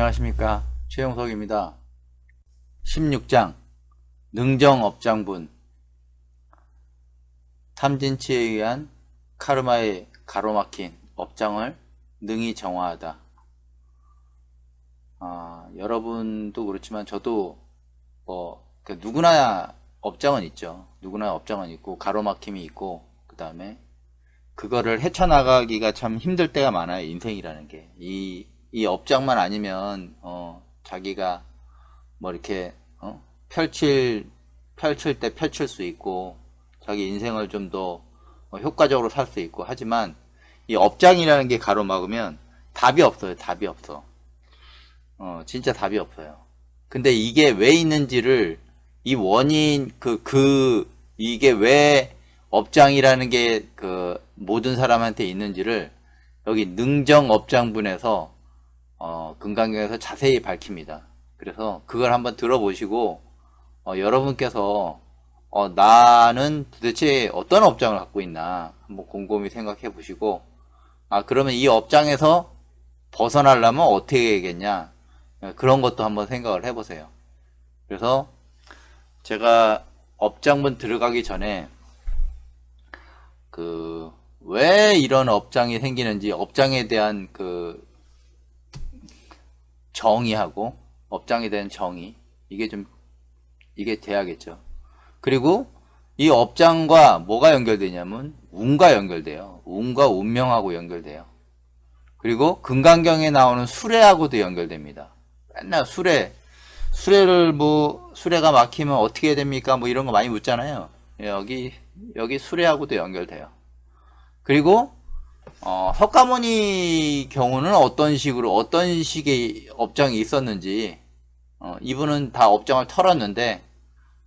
안녕하십니까, 최용석입니다. 16장 능정업장분. 탐진치에 의한 카르마의 가로막힌 업장을 능히 정화하다. 여러분도 그렇지만 저도 누구나 업장은 있죠. 누구나 업장은 있고 가로막힘이 있고, 그 다음에 그거를 헤쳐나가기가 참 힘들 때가 많아요. 인생이라는 게 이 업장만 아니면 자기가 뭐 이렇게 펼칠 때 펼칠 수 있고, 자기 인생을 좀 더 효과적으로 살 수 있고, 하지만 이 업장이라는 게 가로막으면 답이 없어요. 답이 없어. 진짜 답이 없어요. 근데 이게 왜 있는지를, 이 원인, 이게 왜 업장이라는 게 모든 사람한테 있는지를 여기 능정업장분에서 금강경에서 자세히 밝힙니다. 그래서 그걸 한번 들어보시고 여러분께서 나는 도대체 어떤 업장을 갖고 있나 한번 곰곰이 생각해 보시고, 그러면 이 업장에서 벗어나려면 어떻게 해야겠냐, 그런 것도 한번 생각을 해보세요. 그래서 제가 업장분 들어가기 전에 왜 이런 업장이 생기는지, 업장에 대한 정의하고, 업장에 대한 정의, 이게 돼야겠죠. 그리고 이 업장과 뭐가 연결되냐면 운과 연결돼요. 운과 운명하고 연결돼요. 그리고 금강경에 나오는 수레하고도 연결됩니다. 맨날 수레가 막히면 어떻게 해야 됩니까? 뭐 이런 거 많이 묻잖아요. 여기 수레하고도 연결돼요. 그리고 석가모니 경우는 어떤 식의 업장이 있었는지, 이분은 다 업장을 털었는데,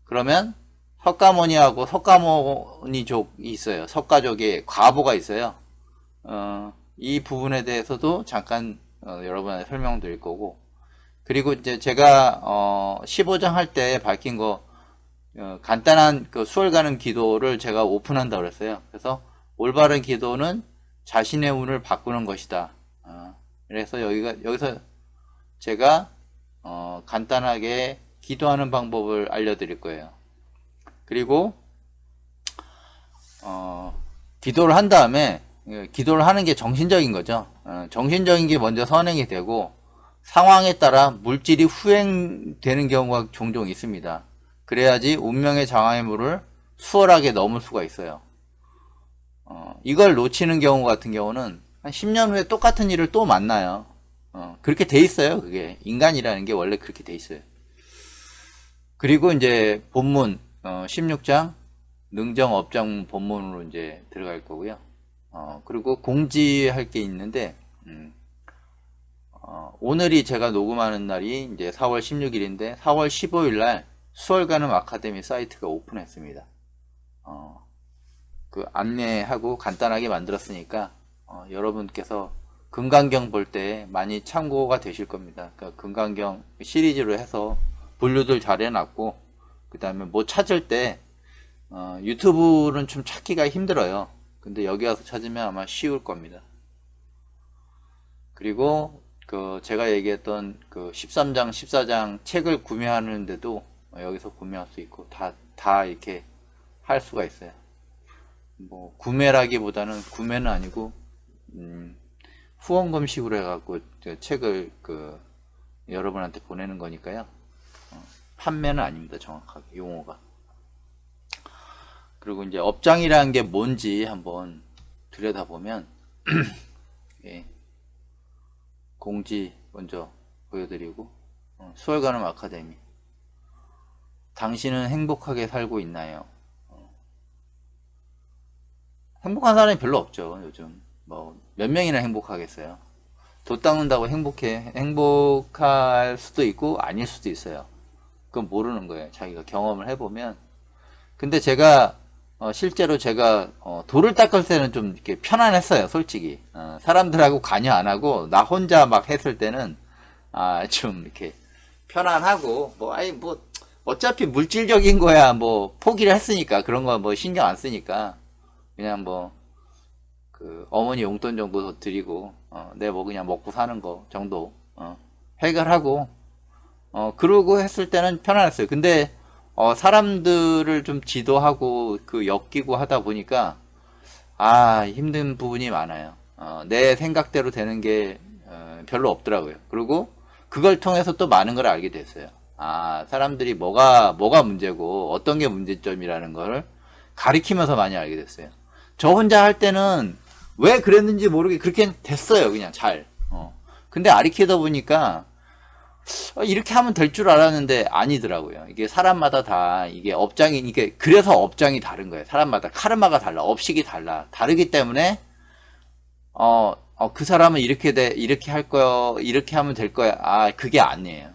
그러면 석가모니하고 석가모니족이 있어요. 석가족의 과보가 있어요. 이 부분에 대해서도 잠깐 여러분한테 설명드릴 거고, 그리고 이제 제가 15장 할 때 밝힌 거, 간단한 수월 가는 기도를 제가 오픈한다고 그랬어요. 그래서 올바른 기도는 자신의 운을 바꾸는 것이다. 그래서 여기서 제가 간단하게 기도하는 방법을 알려드릴 거예요. 그리고 기도를 한 다음에, 기도를 하는 게 정신적인 거죠. 정신적인 게 먼저 선행이 되고, 상황에 따라 물질이 후행되는 경우가 종종 있습니다. 그래야지 운명의 장화의 물을 수월하게 넘을 수가 있어요. 이걸 놓치는 경우 같은 경우는 한 10년 후에 똑같은 일을 또 만나요. 그렇게 돼 있어요. 그게 인간이라는 게 원래 그렇게 돼 있어요. 그리고 이제 본문 16장 능정업장 본문으로 이제 들어갈 거고요. 그리고 공지할 게 있는데, 오늘이 제가 녹음하는 날이 이제 4월 16일인데 4월 15일 날 수월가늠 아카데미 사이트가 오픈했습니다. 안내하고 간단하게 만들었으니까 여러분께서 금강경 볼 때 많이 참고가 되실 겁니다. 금강경 시리즈로 해서 분류들 잘 해놨고, 그 다음에 뭐 찾을 때 유튜브는 좀 찾기가 힘들어요. 근데 여기 와서 찾으면 아마 쉬울 겁니다. 그리고 제가 얘기했던 13장, 14장 책을 구매하는데도 여기서 구매할 수 있고, 다 이렇게 할 수가 있어요. 뭐 구매라기보다는, 구매는 아니고 후원금식으로 해갖고 책을 여러분한테 보내는 거니까요. 판매는 아닙니다. 정확하게 용어가. 그리고 이제 업장이라는 게 뭔지 한번 들여다보면 예, 공지 먼저 보여드리고, 수월가늠 아카데미. 당신은 행복하게 살고 있나요? 행복한 사람이 별로 없죠. 요즘 몇 명이나 행복하겠어요. 도 닦는다고 행복할 수도 있고 아닐 수도 있어요. 그건 모르는 거예요. 자기가 경험을 해보면. 근데 제가 실제로 제가 도를 닦을 때는 좀 이렇게 편안했어요. 솔직히 사람들하고 관여 안 하고 나 혼자 막 했을 때는 좀 이렇게 편안하고, 어차피 물질적인 거야 뭐 포기를 했으니까, 그런 거 뭐 신경 안 쓰니까 그냥 어머니 용돈 정도 드리고, 내 그냥 먹고 사는 거 정도. 해결하고, 그러고 했을 때는 편안했어요. 근데, 사람들을 좀 지도하고, 엮이고 하다 보니까, 힘든 부분이 많아요. 내 생각대로 되는 게, 별로 없더라고요. 그리고, 그걸 통해서 또 많은 걸 알게 됐어요. 사람들이 뭐가 문제고, 어떤 게 문제점이라는 걸 가리키면서 많이 알게 됐어요. 저 혼자 할 때는, 왜 그랬는지 모르게 그렇게 됐어요. 그냥 잘. 근데 가리키다 보니까, 이렇게 하면 될 줄 알았는데 아니더라고요. 이게 사람마다 다 이게 업장이 이게 그래서 업장이 다른 거예요. 사람마다 카르마가 달라, 업식이 달라. 다르기 때문에 그 사람은 이렇게 할 거야, 이렇게 하면 될 거야. 그게 아니에요.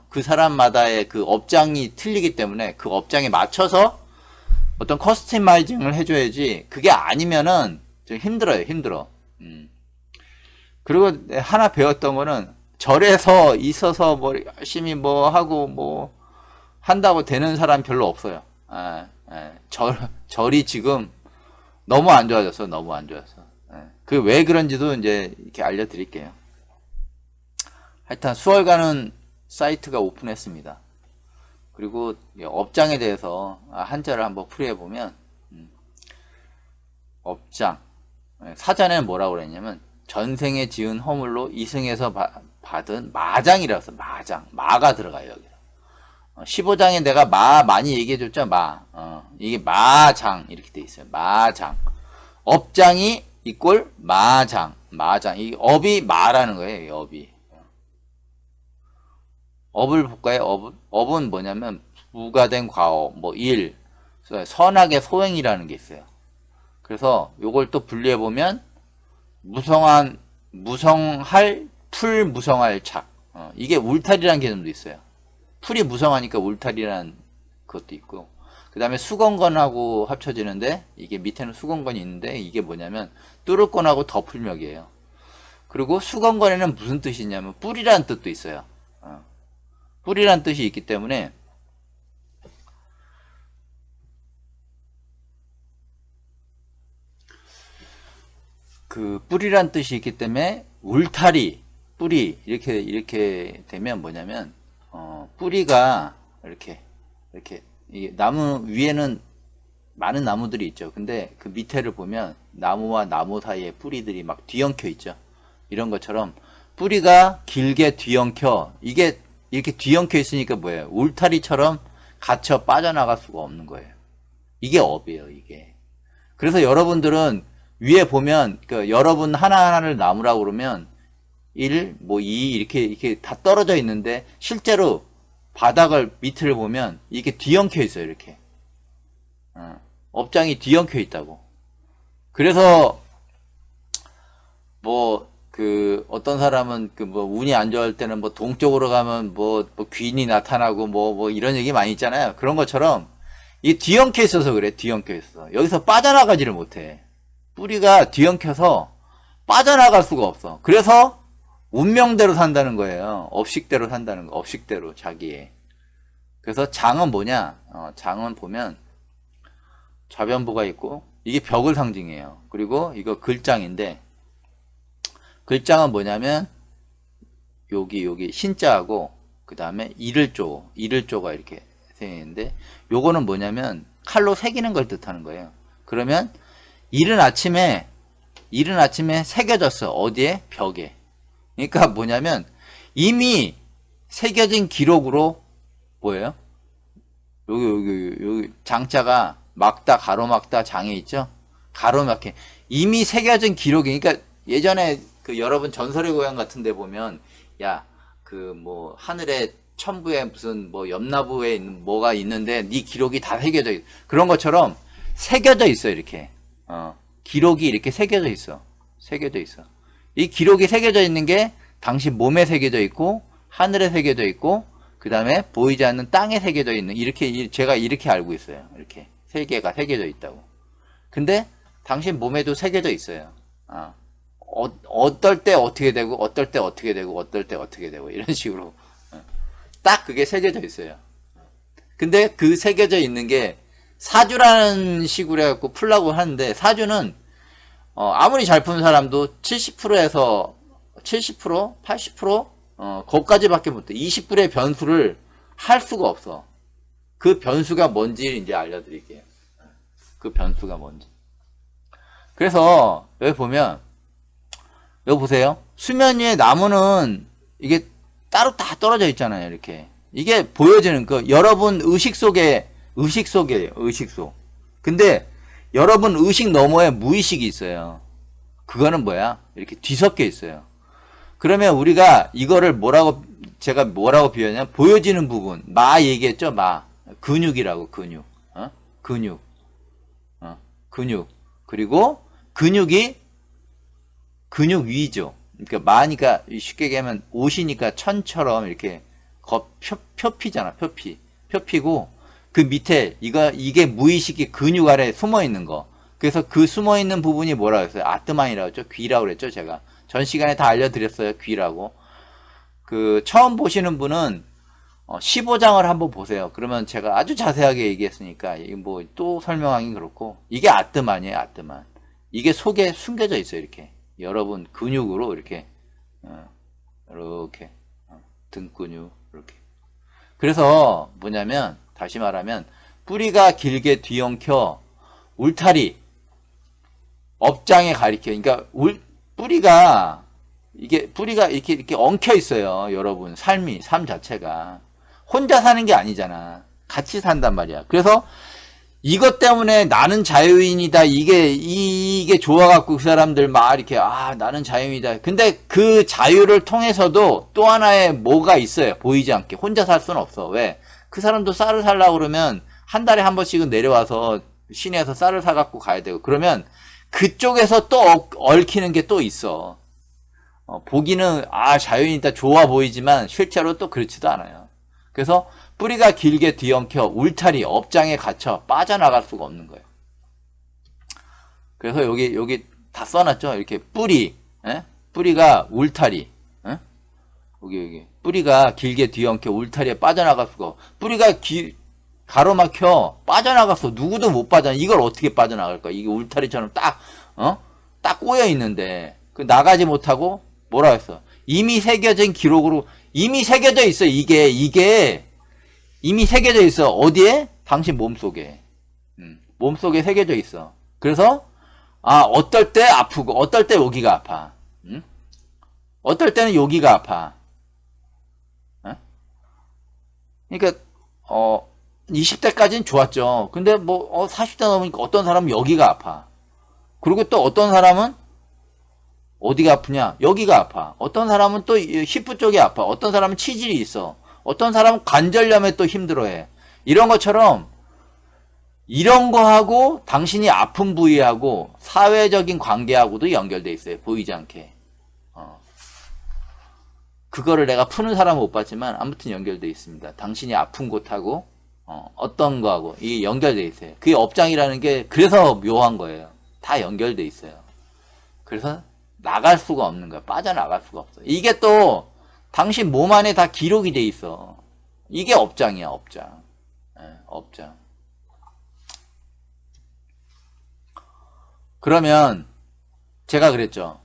그 사람마다의 그 업장이 틀리기 때문에 그 업장에 맞춰서 어떤 커스터마이징을 해줘야지. 그게 아니면은 좀 힘들어. 그리고 하나 배웠던 거는 절에서 있어서 뭐 열심히 뭐 하고 뭐 한다고 되는 사람 별로 없어요. 절이 지금 너무 안 좋아졌어. 너무 안 좋아서. 그 왜 그런지도 이제 이렇게 알려드릴게요. 하여튼 수월가는 사이트가 오픈했습니다. 그리고 업장에 대해서 한자를 한번 풀이해보면 업장 사전에는 뭐라고 그랬냐면 전생에 지은 허물로 이승에서 받은 마장이라서 마가 들어가요. 여기 15장에 내가 많이 얘기해줬죠. 이게 마장 이렇게 돼 있어요. 마장 업장이 이꼴 마장 이 업이 마라는 거예요. 업이 업을 볼까요? 업은 뭐냐면 부가된 과업 일 선악의 소행이라는 게 있어요. 그래서 요걸 또 분리해 보면 무성할 풀 무성할 착 이게 울타리라는 개념도 있어요. 풀이 무성하니까 울타리라는 것도 있고 그 다음에 수건건하고 합쳐지는데 이게 밑에는 수건건이 있는데 이게 뭐냐면 뚫을건하고 덮을멱이에요. 그리고 수건건에는 무슨 뜻이 있냐면 뿌리라는 뜻도 있어요. 뿌리라는 뜻이 있기 때문에 그 뿌리란 뜻이 있기 때문에 울타리 뿌리 이렇게 되면 뭐냐면 뿌리가 이렇게 이게 나무 위에는 많은 나무들이 있죠. 근데 그 밑에를 보면 나무와 나무 사이에 뿌리들이 막 뒤엉켜 있죠. 이런 것처럼 뿌리가 길게 뒤엉켜 이게 이렇게 뒤엉켜 있으니까 뭐예요? 울타리처럼 갇혀 빠져나갈 수가 없는 거예요. 이게 업이에요. 이게. 그래서 여러분들은 위에 보면 여러분 하나하나를 나무라고 그러면 1, 2 이렇게 다 떨어져 있는데 실제로 바닥을 밑을 보면 이게 뒤엉켜 있어요. 이렇게 업장이 뒤엉켜 있다고. 그래서 어떤 사람은 운이 안 좋을 때는 동쪽으로 가면 귀인이 나타나고 이런 얘기 많이 있잖아요. 그런 것처럼 이게 뒤엉켜 있어서 그래. 뒤엉켜 있어. 여기서 빠져나가지를 못해. 뿌리가 뒤엉켜서 빠져나갈 수가 없어. 그래서 운명대로 산다는 거예요. 업식대로 산다는 거. 업식대로 자기의. 그래서 장은 뭐냐? 장은 보면 좌변부가 있고 이게 벽을 상징해요. 그리고 이거 글장인데 글장은 뭐냐면 여기 신자하고 그 다음에 이를조가 이렇게 생기는데 요거는 뭐냐면 칼로 새기는 걸 뜻하는 거예요. 그러면 이른 아침에 새겨졌어. 어디에? 벽에. 그러니까 뭐냐면 이미 새겨진 기록으로 뭐예요? 여기 장자가 막다 가로막다 장에 있죠? 가로막혀. 이미 새겨진 기록이 그러니까 예전에 여러분 전설의 고향 같은 데 보면 하늘에 천부에 무슨 염나부에 뭐가 있는데 네 기록이 다 새겨져 있어. 그런 것처럼 새겨져 있어. 이렇게. 기록이 이렇게 새겨져 있어. 이 기록이 새겨져 있는 게 당신 몸에 새겨져 있고 하늘에 새겨져 있고 그 다음에 보이지 않는 땅에 새겨져 있는 이렇게 제가 이렇게 알고 있어요. 이렇게 세 개가 새겨져 있다고. 근데 당신 몸에도 새겨져 있어요. 어떨 때 어떻게 되고 어떨 때 어떻게 되고 어떨 때 어떻게 되고 이런 식으로 딱 그게 새겨져 있어요. 근데 그 새겨져 있는 게 사주라는 식으로 해갖고 풀라고 하는데 사주는 아무리 잘 푸는 사람도 70%에서 70%, 80% 거기까지밖에 못해. 20불의 변수를 할 수가 없어. 그 변수가 뭔지 이제 알려드릴게요. 그 변수가 뭔지. 그래서 여기 보면, 여기 보세요. 수면 위에 나무는 이게 따로 다 떨어져 있잖아요. 이렇게. 이게 보여지는 거. 여러분 의식 속이에요. 의식 속. 근데 여러분 의식 너머에 무의식이 있어요. 그거는 뭐야? 이렇게 뒤섞여 있어요. 그러면 우리가 이거를 제가 뭐라고 비유하냐면, 보여지는 부분. 마 얘기했죠? 마. 근육이라고, 근육. 근육. 근육. 그리고 근육이 근육 위죠. 그러니까 마니까 쉽게 얘기하면 옷이니까 천처럼 이렇게 표피잖아. 표피고 그 밑에 이게 무의식이 근육 아래 숨어 있는 거. 그래서 그 숨어 있는 부분이 뭐라고 했어요? 아트만이라고 했죠. 귀라고 그랬죠. 제가 전 시간에 다 알려드렸어요. 귀라고. 그 처음 보시는 분은 15장을 한번 보세요. 그러면 제가 아주 자세하게 얘기했으니까 뭐 또 설명하기 그렇고, 이게 아트만이에요. 아트만. 이게 속에 숨겨져 있어요. 이렇게 여러분 근육으로 이렇게 등 근육 이렇게. 그래서 뭐냐면, 다시 말하면 뿌리가 길게 뒤엉켜 울타리 업장에 가리켜. 그러니까 뿌리가 이렇게 엉켜 있어요. 여러분 삶 자체가 혼자 사는 게 아니잖아. 같이 산단 말이야. 그래서 이것 때문에 나는 자유인이다. 이게 좋아갖고 그 사람들 막 이렇게, 나는 자유인이다. 근데 그 자유를 통해서도 또 하나의 뭐가 있어요. 보이지 않게. 혼자 살 수는 없어. 왜? 그 사람도 쌀을 살려고 그러면 한 달에 한 번씩은 내려와서 시내에서 쌀을 사갖고 가야 되고, 그러면 그쪽에서 또 얽히는 게 또 있어. 보기는 자유인이다 좋아 보이지만 실제로 또 그렇지도 않아요. 그래서 뿌리가 길게 뒤엉켜 울타리 업장에 갇혀 빠져나갈 수가 없는 거예요. 그래서 여기 다 써놨죠. 이렇게 뿌리가 울타리, 여기 뿌리가 길게 뒤엉켜 울타리에 빠져나갈 수가 없고, 뿌리가 가로막혀 빠져나갔어. 누구도 못 빠져나. 이걸 어떻게 빠져나갈까? 이게 울타리처럼 딱 꼬여 있는데 나가지 못하고 뭐라 했어? 이미 새겨진 기록으로. 이미 새겨져 있어. 이게 이미 새겨져 있어. 어디에? 당신 몸속에. 몸속에 새겨져 있어. 그래서 어떨 때 아프고 어떨 때 여기가 아파. 어떨 때는 여기가 아파. 그러니까 20대까지는 좋았죠. 근데 40대 넘으니까 어떤 사람은 여기가 아파. 그리고 또 어떤 사람은 어디가 아프냐? 여기가 아파. 어떤 사람은 또 히프 쪽이 아파. 어떤 사람은 치질이 있어. 어떤 사람은 관절염에 또 힘들어해. 이런 것처럼 이런 거하고 당신이 아픈 부위하고 사회적인 관계하고도 연결돼 있어요. 보이지 않게. 그거를 내가 푸는 사람은 못 봤지만 아무튼 연결돼 있습니다. 당신이 아픈 곳하고 어떤 거하고 이 연결돼 있어요. 그게 업장이라는 게 그래서 묘한 거예요. 다 연결돼 있어요. 그래서 나갈 수가 없는 거야. 빠져나갈 수가 없어. 이게 또 당신 몸 안에 다 기록이 돼 있어. 이게 업장이야. 업장. 업장. 그러면 제가 그랬죠.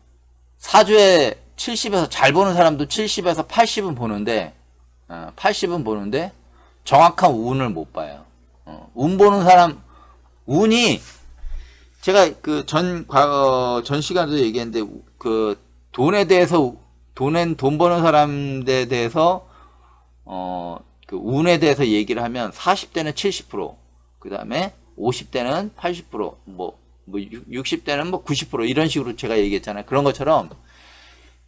사주에 70에서 잘 보는 사람도 70에서 80은 보는데 80은 보는데 정확한 운을 못 봐요. 운 보는 사람, 운이 제가 그 전 시간에도 얘기했는데 그 돈에 대해서 돈 버는 사람들에 대해서 그 운에 대해서 얘기를 하면 40대는 70%, 그다음에 50대는 80%, 60대는 90% 이런 식으로 제가 얘기했잖아요. 그런 것처럼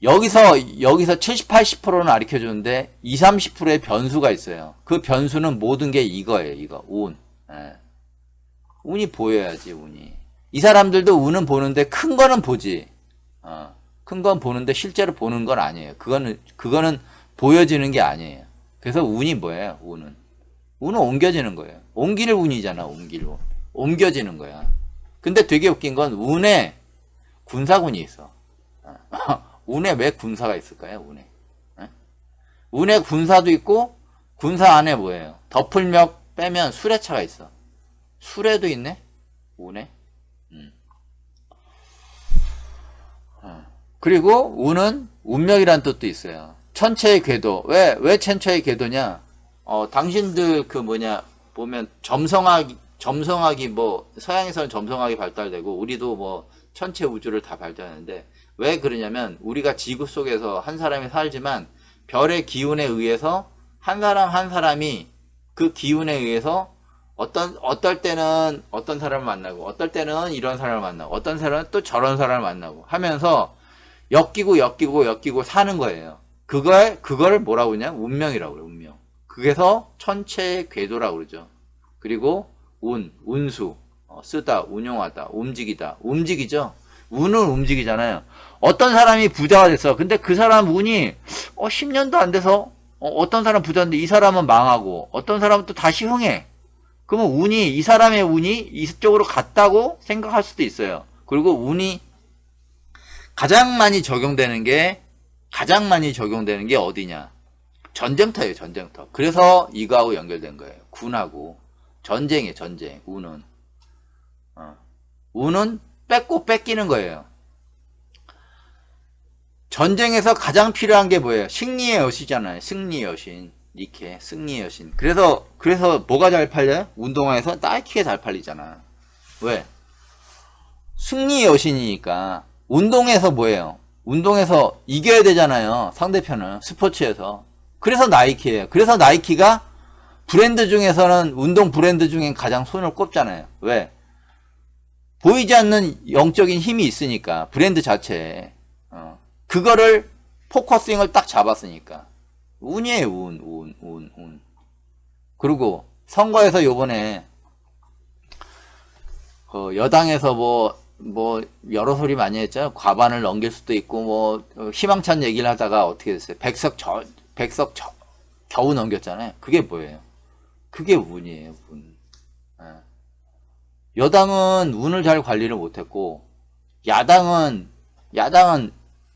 여기서 70, 80%는 가르쳐 주는데 20, 30%의 변수가 있어요. 그 변수는 모든 게 이거예요. 이거 운. 운이 보여야지. 운이. 이 사람들도 운은 보는데 큰 거는 보지. 큰 건 보는데 실제로 보는 건 아니에요. 그거는 보여지는 게 아니에요. 그래서 운이 뭐예요? 운은 옮겨지는 거예요. 옮길 운이잖아. 옮길 운. 옮겨지는 거야. 근데 되게 웃긴 건 운에 군사군이 있어. 운에 왜 군사가 있을까요? 운에 군사도 있고, 군사 안에 뭐예요? 덮을멱 빼면 수레차가 있어. 수레도 있네? 운에? 그리고 운은 운명이라는 뜻도 있어요. 천체의 궤도. 왜 천체의 궤도냐? 당신들 보면 점성학이 뭐, 서양에서는 점성학이 발달되고, 우리도 뭐, 천체 우주를 다 발달하는데, 왜 그러냐면, 우리가 지구 속에서 한 사람이 살지만, 별의 기운에 의해서, 한 사람이 그 기운에 의해서, 어떨 때는 어떤 사람을 만나고, 어떨 때는 이런 사람을 만나고, 어떤 사람은 또 저런 사람을 만나고, 하면서, 엮이고 사는 거예요. 그걸 뭐라고 하냐? 운명이라고 그래요, 운명. 그래서 천체의 궤도라고 그러죠. 그리고 운수, 쓰다, 운용하다, 움직이다, 움직이죠? 운은 움직이잖아요. 어떤 사람이 부자가 됐어. 근데 그 사람 운이, 10년도 안 돼서, 어떤 사람 부자인데 이 사람은 망하고, 어떤 사람은 또 다시 흥해. 그러면 이 사람의 운이 이쪽으로 갔다고 생각할 수도 있어요. 그리고 운이 가장 많이 적용되는 게 어디냐? 전쟁터예요, 전쟁터. 그래서 이거하고 연결된 거예요. 군하고. 전쟁이에요, 전쟁. 운은. 운은 뺏고 뺏기는 거예요. 전쟁에서 가장 필요한 게 뭐예요? 승리의 여신이잖아요. 승리의 여신. 니케, 승리의 여신. 그래서 뭐가 잘 팔려요? 운동화에서 나이키가 잘 팔리잖아. 왜? 승리의 여신이니까. 운동에서 뭐예요? 운동에서 이겨야 되잖아요. 상대편은. 스포츠에서. 그래서 나이키예요. 그래서 나이키가 브랜드 중에서는 운동 브랜드 중엔 가장 손을 꼽잖아요. 왜? 보이지 않는 영적인 힘이 있으니까. 브랜드 자체에. 그거를 포커싱을 딱 잡았으니까. 운이에요, 운. 그리고 선거에서 요번에 여당에서 여러 소리 많이 했죠. 과반을 넘길 수도 있고, 희망찬 얘기를 하다가 어떻게 됐어요? 100석 겨우 넘겼잖아요. 그게 뭐예요? 그게 운이에요, 운. 여당은 운을 잘 관리를 못했고, 야당은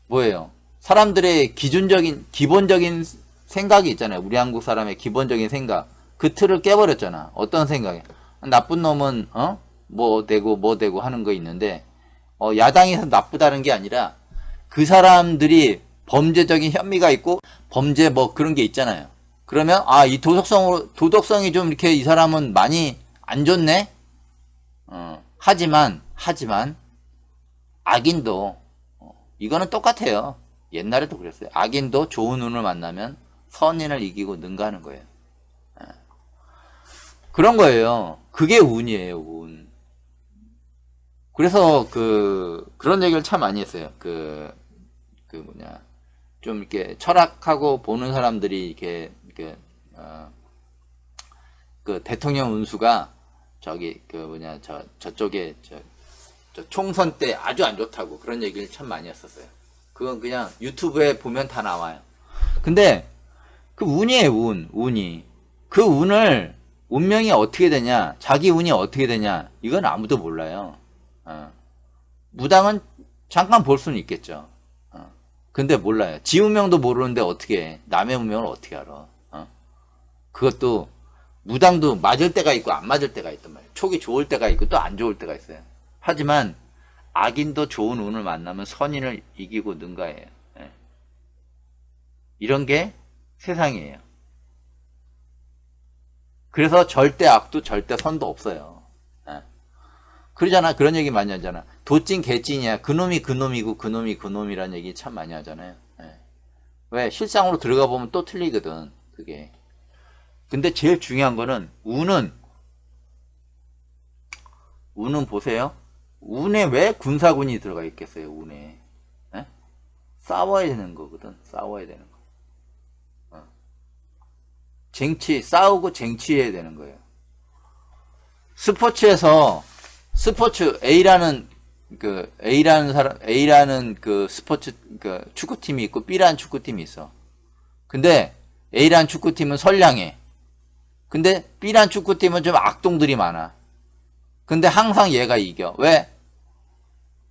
뭐예요? 사람들의 기본적인 생각이 있잖아요. 우리 한국 사람의 기본적인 생각. 그 틀을 깨버렸잖아. 어떤 생각이? 나쁜 놈은, 뭐 되고 하는 거 있는데, 야당에서 나쁘다는 게 아니라, 그 사람들이 범죄적인 혐의가 있고, 범죄 그런 게 있잖아요. 그러면, 이 도덕성이 좀 이렇게 이 사람은 많이 안 좋네? 하지만, 악인도, 이거는 똑같아요. 옛날에도 그랬어요. 악인도 좋은 운을 만나면 선인을 이기고 능가하는 거예요. 그런 거예요. 그게 운이에요, 운. 그래서 그런 얘기를 참 많이 했어요. 좀 이렇게 철학하고 보는 사람들이 이렇게 대통령 운수가 저쪽에 저 총선 때 아주 안 좋다고 그런 얘기를 참 많이 했었어요. 그건 그냥 유튜브에 보면 다 나와요. 근데 그 운이에요, 운이. 그 운을 운명이 어떻게 되냐, 자기 운이 어떻게 되냐, 이건 아무도 몰라요. 무당은 잠깐 볼 수는 있겠죠. 근데 몰라요. 지 운명도 모르는데 어떻게 해. 남의 운명을 어떻게 알아. 그것도 무당도 맞을 때가 있고 안 맞을 때가 있단 말이에요. 촉이 좋을 때가 있고 또 안 좋을 때가 있어요. 하지만 악인도 좋은 운을 만나면 선인을 이기고 능가해요. 이런 게 세상이에요. 그래서 절대 악도 절대 선도 없어요. 그러잖아. 그런 얘기 많이 하잖아. 도찐 개찐이야. 그놈이 그놈이고 그놈이 그놈이라는 얘기 참 많이 하잖아요. 왜? 실상으로 들어가 보면 또 틀리거든. 그게. 근데 제일 중요한 거는 운은 보세요. 운에 왜 군사군이 들어가 있겠어요, 운에. 싸워야 되는 거거든. 싸워야 되는 거. 싸우고 쟁취해야 되는 거예요. 스포츠에서, A라는 스포츠, 축구팀이 있고, B라는 축구팀이 있어. 근데, A라는 축구팀은 선량해. 근데, B라는 축구팀은 좀 악동들이 많아. 근데 항상 얘가 이겨. 왜?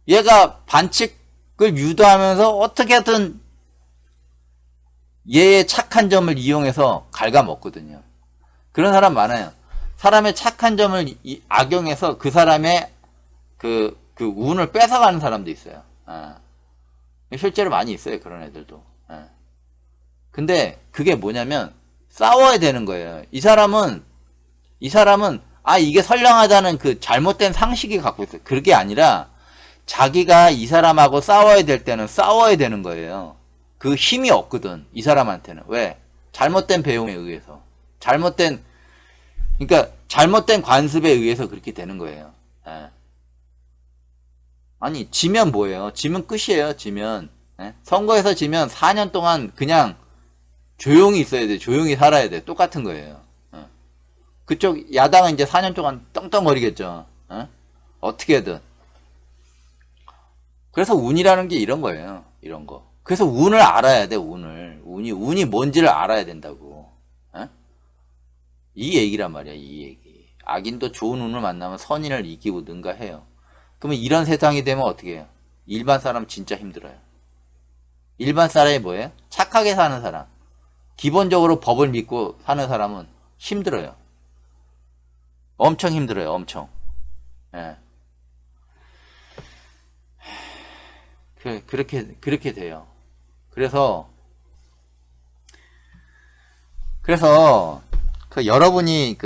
얘가 반칙을 유도하면서 어떻게든 얘의 착한 점을 이용해서 갉아먹거든요. 그런 사람 많아요. 사람의 착한 점을 악용해서 그 사람의 그 운을 뺏어가는 사람도 있어요. 실제로 많이 있어요. 그런 애들도. 근데 그게 뭐냐면 싸워야 되는 거예요. 이 사람은 이게 선량하다는 그 잘못된 상식이 갖고 있어요. 그게 아니라 자기가 이 사람하고 싸워야 될 때는 싸워야 되는 거예요. 그 힘이 없거든, 이 사람한테는. 왜? 잘못된 배움에 의해서. 그러니까 잘못된 관습에 의해서 그렇게 되는 거예요. 예. 아니, 지면 뭐예요? 지면 끝이에요, 지면. 예? 선거에서 지면 4년 동안 그냥 조용히 있어야 돼. 조용히 살아야 돼. 똑같은 거예요. 예. 그쪽 야당은 이제 4년 동안 떵떵거리겠죠. 예? 어떻게든. 그래서 운이라는 게 이런 거예요. 이런 거. 그래서 운을 알아야 돼, 운을. 운이 뭔지를 알아야 된다고. 예? 이 얘기란 말이야, 이 얘기. 악인도 좋은 운을 만나면 선인을 이기고 능가해요. 그러면 이런 세상이 되면 어떻게 해요? 일반 사람 진짜 힘들어요. 일반 사람이 뭐예요? 착하게 사는 사람. 기본적으로 법을 믿고 사는 사람은 힘들어요. 엄청 힘들어요, 엄청. 예. 그렇게 돼요. 그래서 여러분이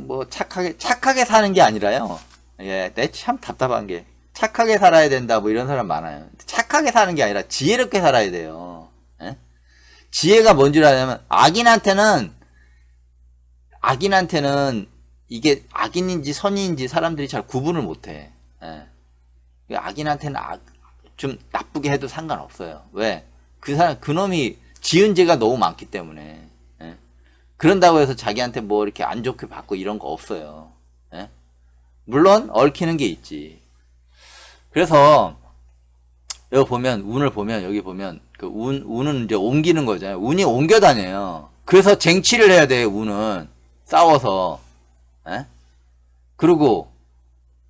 뭐 착하게 사는 게 아니라요. 예, 내 참 답답한 게 착하게 살아야 된다 뭐 이런 사람 많아요. 착하게 사는 게 아니라 지혜롭게 살아야 돼요. 예? 지혜가 뭔 줄 아냐면 악인한테는 이게 악인인지 선인인지 사람들이 잘 구분을 못해. 예. 악인한테는 좀 나쁘게 해도 상관없어요. 왜? 그놈이 지은 죄가 너무 많기 때문에. 예? 그런다고 해서 자기한테 뭐 이렇게 안 좋게 받고 이런 거 없어요. 예? 물론 얽히는 게 있지. 그래서 여기 보면 여기 보면 운은 이제 옮기는 거잖아요. 운이 옮겨 다녀요. 그래서 쟁취를 해야 돼요. 운은 싸워서. 예? 그리고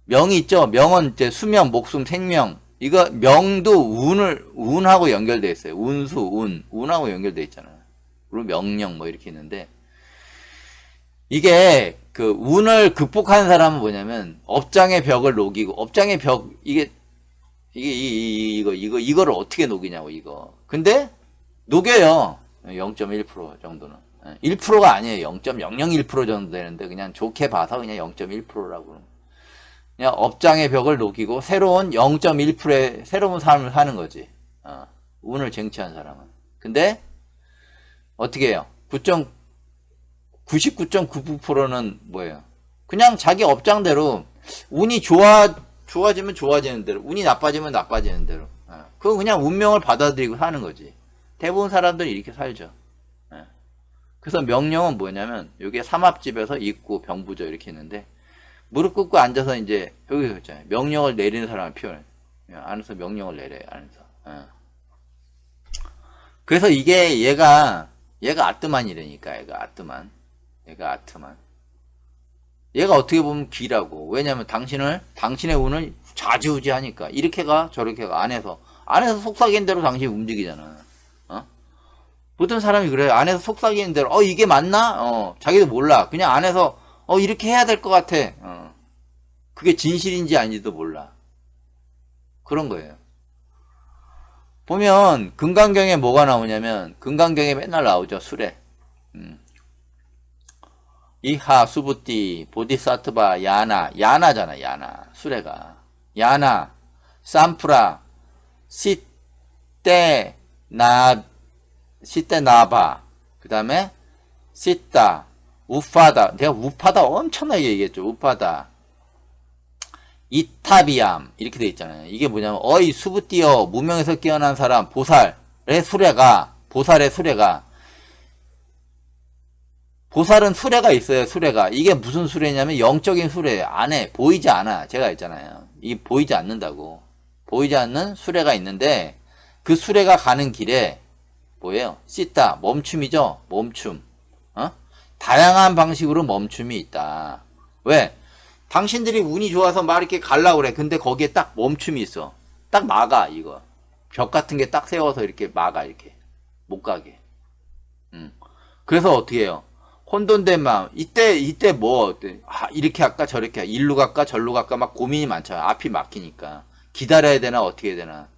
명이 있죠. 명은 이제 수명, 목숨, 생명. 이거 명도 운하고 연결돼 있어요. 운하고 연결돼 있잖아요. 그리고 명령 뭐 이렇게 있는데 이게 그 운을 극복하는 사람은 뭐냐면 업장의 벽을 녹이고 업장의 벽 이거를 어떻게 녹이냐고 이거. 근데 녹여요. 0.1% 정도는. 1%가 아니에요. 0.001% 정도 되는데 그냥 좋게 봐서 그냥 0.1%라고. 그냥 업장의 벽을 녹이고 새로운 0.1%의 새로운 삶을 사는 거지. 운을 쟁취한 사람은. 근데 어떻게 해요? 99.99%는 뭐예요? 그냥 자기 업장대로 운이 좋아지면 좋아지는 대로, 운이 나빠지면 나빠지는 대로. 그거 그냥 운명을 받아들이고 사는 거지. 대부분 사람들이 이렇게 살죠. 그래서 명령은 뭐냐면 여기에 삼합집에서 있고 병부죠 이렇게 있는데 무릎 꿇고 앉아서 이제 여기 있잖아요. 명령을 내리는 사람을 표현해. 안에서 명령을 내려요. 안에서. 그래서 이게 얘가 아뜨만이라니까. 얘가 아뜨만. 얘가 어떻게 보면 기라고. 왜냐면 당신의 운을 좌지우지하니까 이렇게 가 저렇게 가 안에서 속삭이는 대로 당신이 움직이잖아. 모든 사람이 그래요. 안에서 속삭이는 대로 이게 맞나? 자기도 몰라. 그냥 안에서 이렇게 해야 될 것 같아. 그게 진실인지 아닌지도 몰라. 그런 거예요. 보면 금강경에 뭐가 나오냐면 금강경에 맨날 나오죠. 수레. 이하 수부띠 보디사트바 야나잖아. 야나 수레가 야나 삼프라 시떼나바 그 다음에 시따 우파다. 내가 우파다 엄청나게 얘기했죠. 우파다 이타비암 이렇게 돼 있잖아요. 이게 뭐냐면 어이 수부띠어 무명에서 깨어난 사람 보살의 수레가 보살은 수레가 있어요. 수레가 이게 무슨 수레냐면 영적인 수레 안에 보이지 않아. 제가 했잖아요. 이게 보이지 않는다고. 보이지 않는 수레가 있는데 그 수레가 가는 길에 뭐예요? 씻다 멈춤이죠. 멈춤. 다양한 방식으로 멈춤이 있다. 왜? 당신들이 운이 좋아서 막 이렇게 가려고 그래. 근데 거기에 딱 멈춤이 있어. 딱 막아, 이거. 벽 같은 게 딱 세워서 이렇게 막아, 이렇게. 못 가게. 그래서 어떻게 해요? 혼돈된 마음. 이때 뭐, 이렇게 할까, 저렇게 할까, 일로 갈까, 절로 갈까, 막 고민이 많잖아. 앞이 막히니까. 기다려야 되나, 어떻게 해야 되나.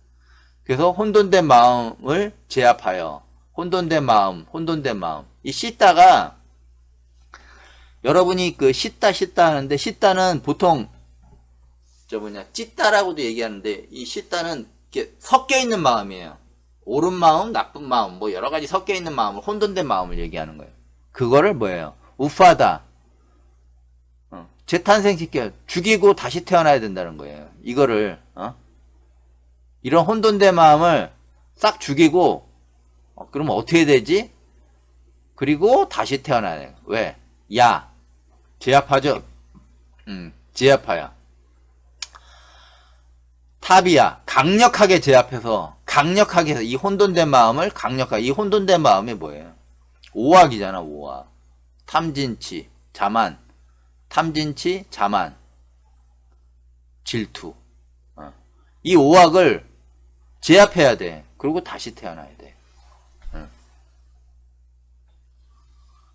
그래서 혼돈된 마음을 제압하여 혼돈된 마음, 혼돈된 마음. 이 씻다가 여러분이 그 씻다 하는데 씻다는 보통 찢다라고도 얘기하는데 이 씻다는 이렇게 섞여 있는 마음이에요. 옳은 마음, 나쁜 마음, 뭐 여러 가지 섞여 있는 마음을 혼돈된 마음을 얘기하는 거예요. 그거를 뭐예요? 우파다. 재탄생시켜 죽이고 다시 태어나야 된다는 거예요. 이거를 이런 혼돈된 마음을 싹 죽이고 그러면 어떻게 되지? 그리고 다시 태어나야 돼요. 왜? 야 제압하죠. 제압하야. 탑이야. 강력하게 제압해서 강력하게 해서 이 혼돈된 마음을 강력하게. 이 혼돈된 마음이 뭐예요? 오악이잖아. 오악. 탐진치, 자만, 탐진치, 자만, 질투. 이 오악을 제압해야 돼. 그리고 다시 태어나야 돼.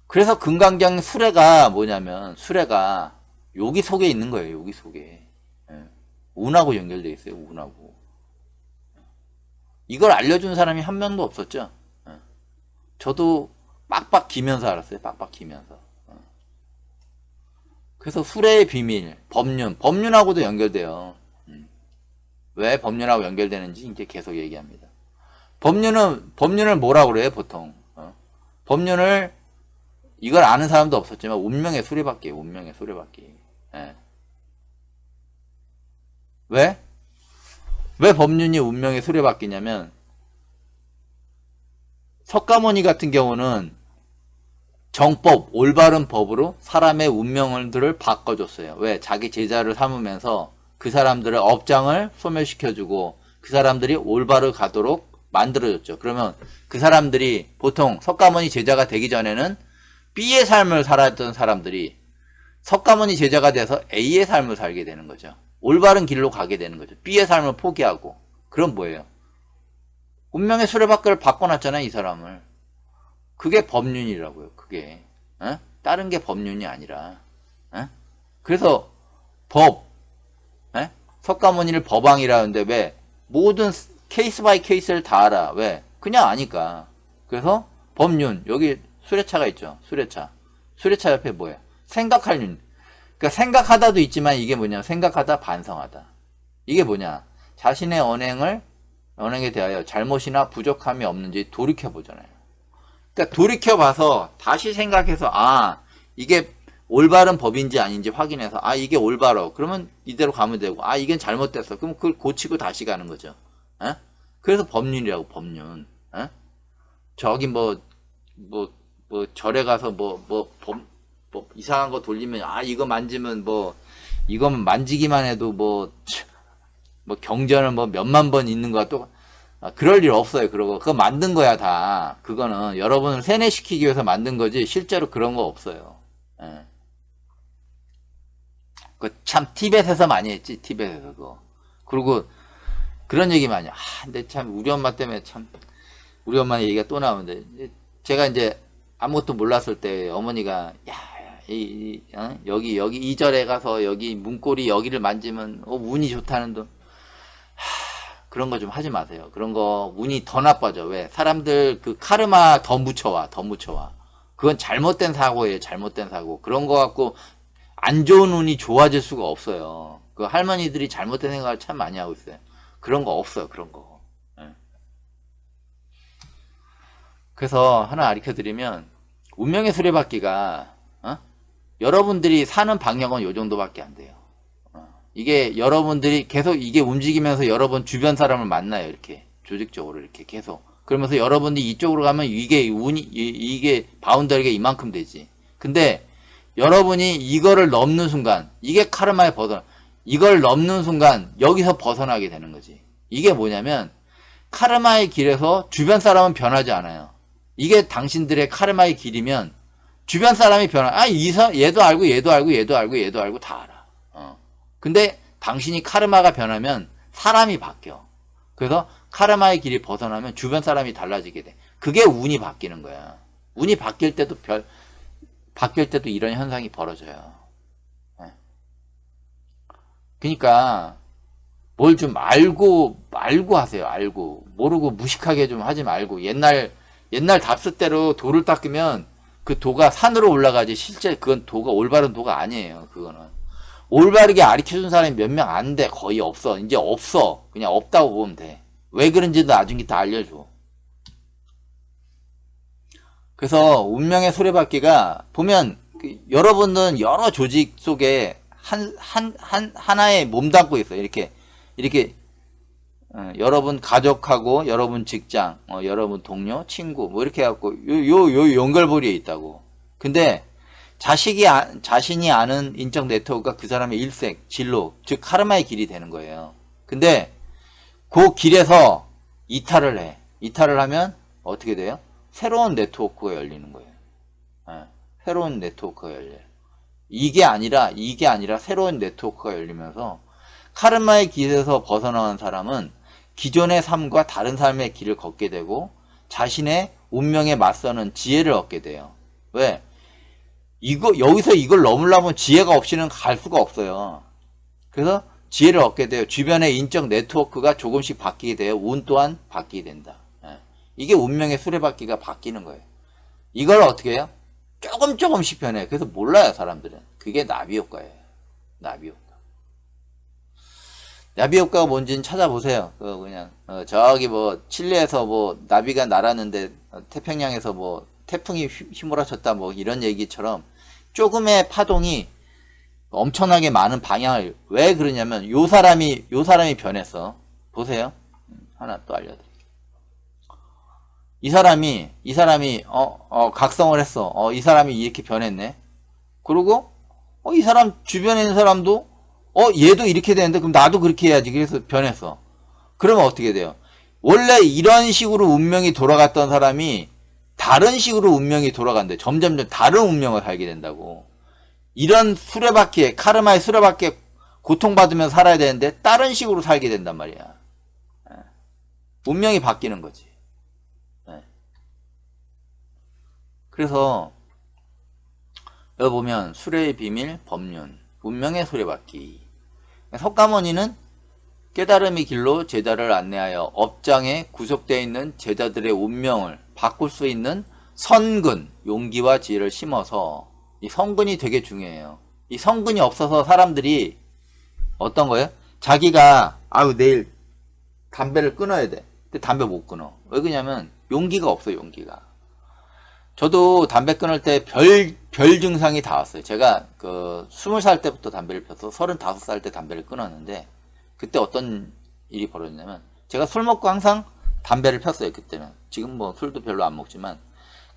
그래서 금강경 수레가 뭐냐면 수레가 여기 속에 있는 거예요. 여기 속에. 운하고 연결되어 있어요. 운하고. 이걸 알려준 사람이 한 명도 없었죠. 저도 빡빡 기면서 알았어요. 빡빡 기면서. 그래서 수레의 비밀, 법륜하고도 연결돼요. 왜 법륜하고 연결되는지 이제 계속 얘기합니다. 법륜을 뭐라고 그래요, 보통? 법륜을 이걸 아는 사람도 없었지만 운명의 수레바퀴, 운명의 수레바퀴. 왜? 왜 법륜이 운명의 수레바퀴냐면 석가모니 같은 경우는 정법, 올바른 법으로 사람의 운명들을 바꿔줬어요. 왜? 자기 제자를 삼으면서 그 사람들의 업장을 소멸시켜주고 그 사람들이 올바르 가도록 만들어줬죠. 그러면 그 사람들이 보통 석가모니 제자가 되기 전에는 B의 삶을 살았던 사람들이 석가모니 제자가 돼서 A의 삶을 살게 되는 거죠. 올바른 길로 가게 되는 거죠. B의 삶을 포기하고. 그럼 뭐예요? 운명의 수레바퀴를 바꿔놨잖아요, 이 사람을. 그게 법륜이라고요, 그게. 다른 게 법륜이 아니라. 그래서 석가모니를 법왕이라는데 왜? 모든 케이스 바이 케이스를 다 알아. 왜? 그냥 아니까. 그래서 법륜, 여기 수레차가 있죠, 수레차. 수레차 옆에 뭐예요? 생각할 윤. 그러니까 생각하다도 있지만 이게 뭐냐? 생각하다, 반성하다. 이게 뭐냐? 자신의 언행에 대하여 잘못이나 부족함이 없는지 돌이켜보잖아요. 그러니까 돌이켜봐서 다시 생각해서 이게 올바른 법인지 아닌지 확인해서 이게 올바로. 그러면 이대로 가면 되고 이건 잘못됐어. 그럼 그걸 고치고 다시 가는 거죠. 그래서 법륜이라고, 법륜. 저기 절에 가서 이상한 거 돌리면 이거 만지면 이거만 만지기만 해도 경전을 몇만 번 있는 거야 또 그럴 일 없어요. 그거 만든 거야 다. 그거는 여러분을 세뇌시키기 위해서 만든 거지 실제로 그런 거 없어요. 참 티벳에서 많이 했지, 티벳에서 그거. 그리고 그런 얘기 많이. 근데 참 우리 엄마 때문에 우리 엄마 얘기가 또 나오는데 제가 이제 아무것도 몰랐을 때 어머니가 여기 이 절에 가서 여기 문고리 여기를 만지면 운이 좋다는 돈. 그런 거 좀 하지 마세요. 그런 거 운이 더 나빠져. 왜? 사람들 그 카르마 더 묻혀와. 그건 잘못된 사고예요. 잘못된 사고. 그런 거 갖고 안 좋은 운이 좋아질 수가 없어요. 그 할머니들이 잘못된 생각을 참 많이 하고 있어요. 그런 거 없어요. 그런 거. 그래서 하나 가르쳐 드리면 운명의 수레바퀴가 여러분들이 사는 방향은 요 정도밖에 안 돼요. 이게 여러분들이 계속 이게 움직이면서 여러분 주변 사람을 만나요. 이렇게 조직적으로 이렇게 계속. 그러면서 여러분들이 이쪽으로 가면 이게 바운더리가 이만큼 되지. 근데 여러분이 이거를 넘는 순간 이게 카르마의 이걸 넘는 순간 여기서 벗어나게 되는 거지. 이게 뭐냐면 카르마의 길에서 주변 사람은 변하지 않아요. 이게 당신들의 카르마의 길이면 주변 사람이 얘도 알고 얘도 알고 얘도 알고 얘도 알고 다 알아. 근데 당신이 카르마가 변하면 사람이 바뀌어. 그래서 카르마의 길이 벗어나면 주변 사람이 달라지게 돼. 그게 운이 바뀌는 거야. 운이 바뀔 때도 이런 현상이 벌어져요. 그러니까 뭘 좀 알고 하세요. 알고 모르고 무식하게 좀 하지 말고 옛날 옛날 답습대로 도를 닦으면 그 도가 산으로 올라가지 실제 그건 도가 올바른 도가 아니에요. 그거는 올바르게 가르쳐준 사람이 몇 명 안 돼. 거의 없어. 이제 없어. 그냥 없다고 보면 돼. 왜 그런지도 나중에 다 알려줘. 그래서 운명의 수레바퀴가 보면 여러분은 여러 조직 속에 하나에 몸담고 있어요. 이렇게 여러분 가족하고 여러분 직장, 여러분 동료, 친구 뭐 이렇게 해갖고 요 연결고리에 있다고. 근데 자신이 아는 인적 네트워크가 그 사람의 일생, 진로, 즉 카르마의 길이 되는 거예요. 근데 그 길에서 이탈을 해. 이탈을 하면 어떻게 돼요? 새로운 네트워크가 열리는 거예요. 새로운 네트워크가 열려요. 이게 아니라 새로운 네트워크가 열리면서 카르마의 길에서 벗어나는 사람은 기존의 삶과 다른 삶의 길을 걷게 되고 자신의 운명에 맞서는 지혜를 얻게 돼요. 왜? 여기서 이걸 넘으려면 지혜가 없이는 갈 수가 없어요. 그래서 지혜를 얻게 돼요. 주변의 인적 네트워크가 조금씩 바뀌게 돼요. 운 또한 바뀌게 된다. 이게 운명의 수레바퀴가 바뀌는 거예요. 이걸 어떻게 해요? 조금씩 변해. 그래서 몰라요, 사람들은. 그게 나비 효과예요. 나비 효과. 나비 효과가 뭔지는 찾아보세요. 그냥 저기 뭐 칠레에서 뭐 나비가 날았는데 태평양에서 뭐 태풍이 휘몰아쳤다 뭐 이런 얘기처럼 조금의 파동이 엄청나게 많은 방향을 왜 그러냐면 요 사람이 변했어. 보세요. 하나 또 알려드릴게요. 이 사람이 각성을 했어. 이 사람이 이렇게 변했네. 그리고 이 사람 주변에 있는 사람도 얘도 이렇게 되는데 그럼 나도 그렇게 해야지. 그래서 변했어. 그러면 어떻게 돼요? 원래 이런 식으로 운명이 돌아갔던 사람이 다른 식으로 운명이 돌아간대. 점점 다른 운명을 살게 된다고. 이런 수레바퀴에 카르마의 수레바퀴에 고통받으면서 살아야 되는데 다른 식으로 살게 된단 말이야. 운명이 바뀌는 거지. 그래서 여기 보면 수레의 비밀, 법륜, 운명의 수레바퀴. 석가모니는 깨달음의 길로 제자를 안내하여 업장에 구속되어 있는 제자들의 운명을 바꿀 수 있는 선근, 용기와 지혜를 심어서 이 선근이 되게 중요해요. 이 선근이 없어서 사람들이 어떤 거예요? 자기가 내일 담배를 끊어야 돼. 근데 담배 못 끊어. 왜 그러냐면 용기가 없어요. 용기가. 저도 담배 끊을 때 별 증상이 다 왔어요. 제가 20살 때부터 담배를 펴서 35살 때 담배를 끊었는데 그때 어떤 일이 벌어졌냐면 제가 술 먹고 항상 담배를 폈어요. 그때는. 지금 뭐 술도 별로 안 먹지만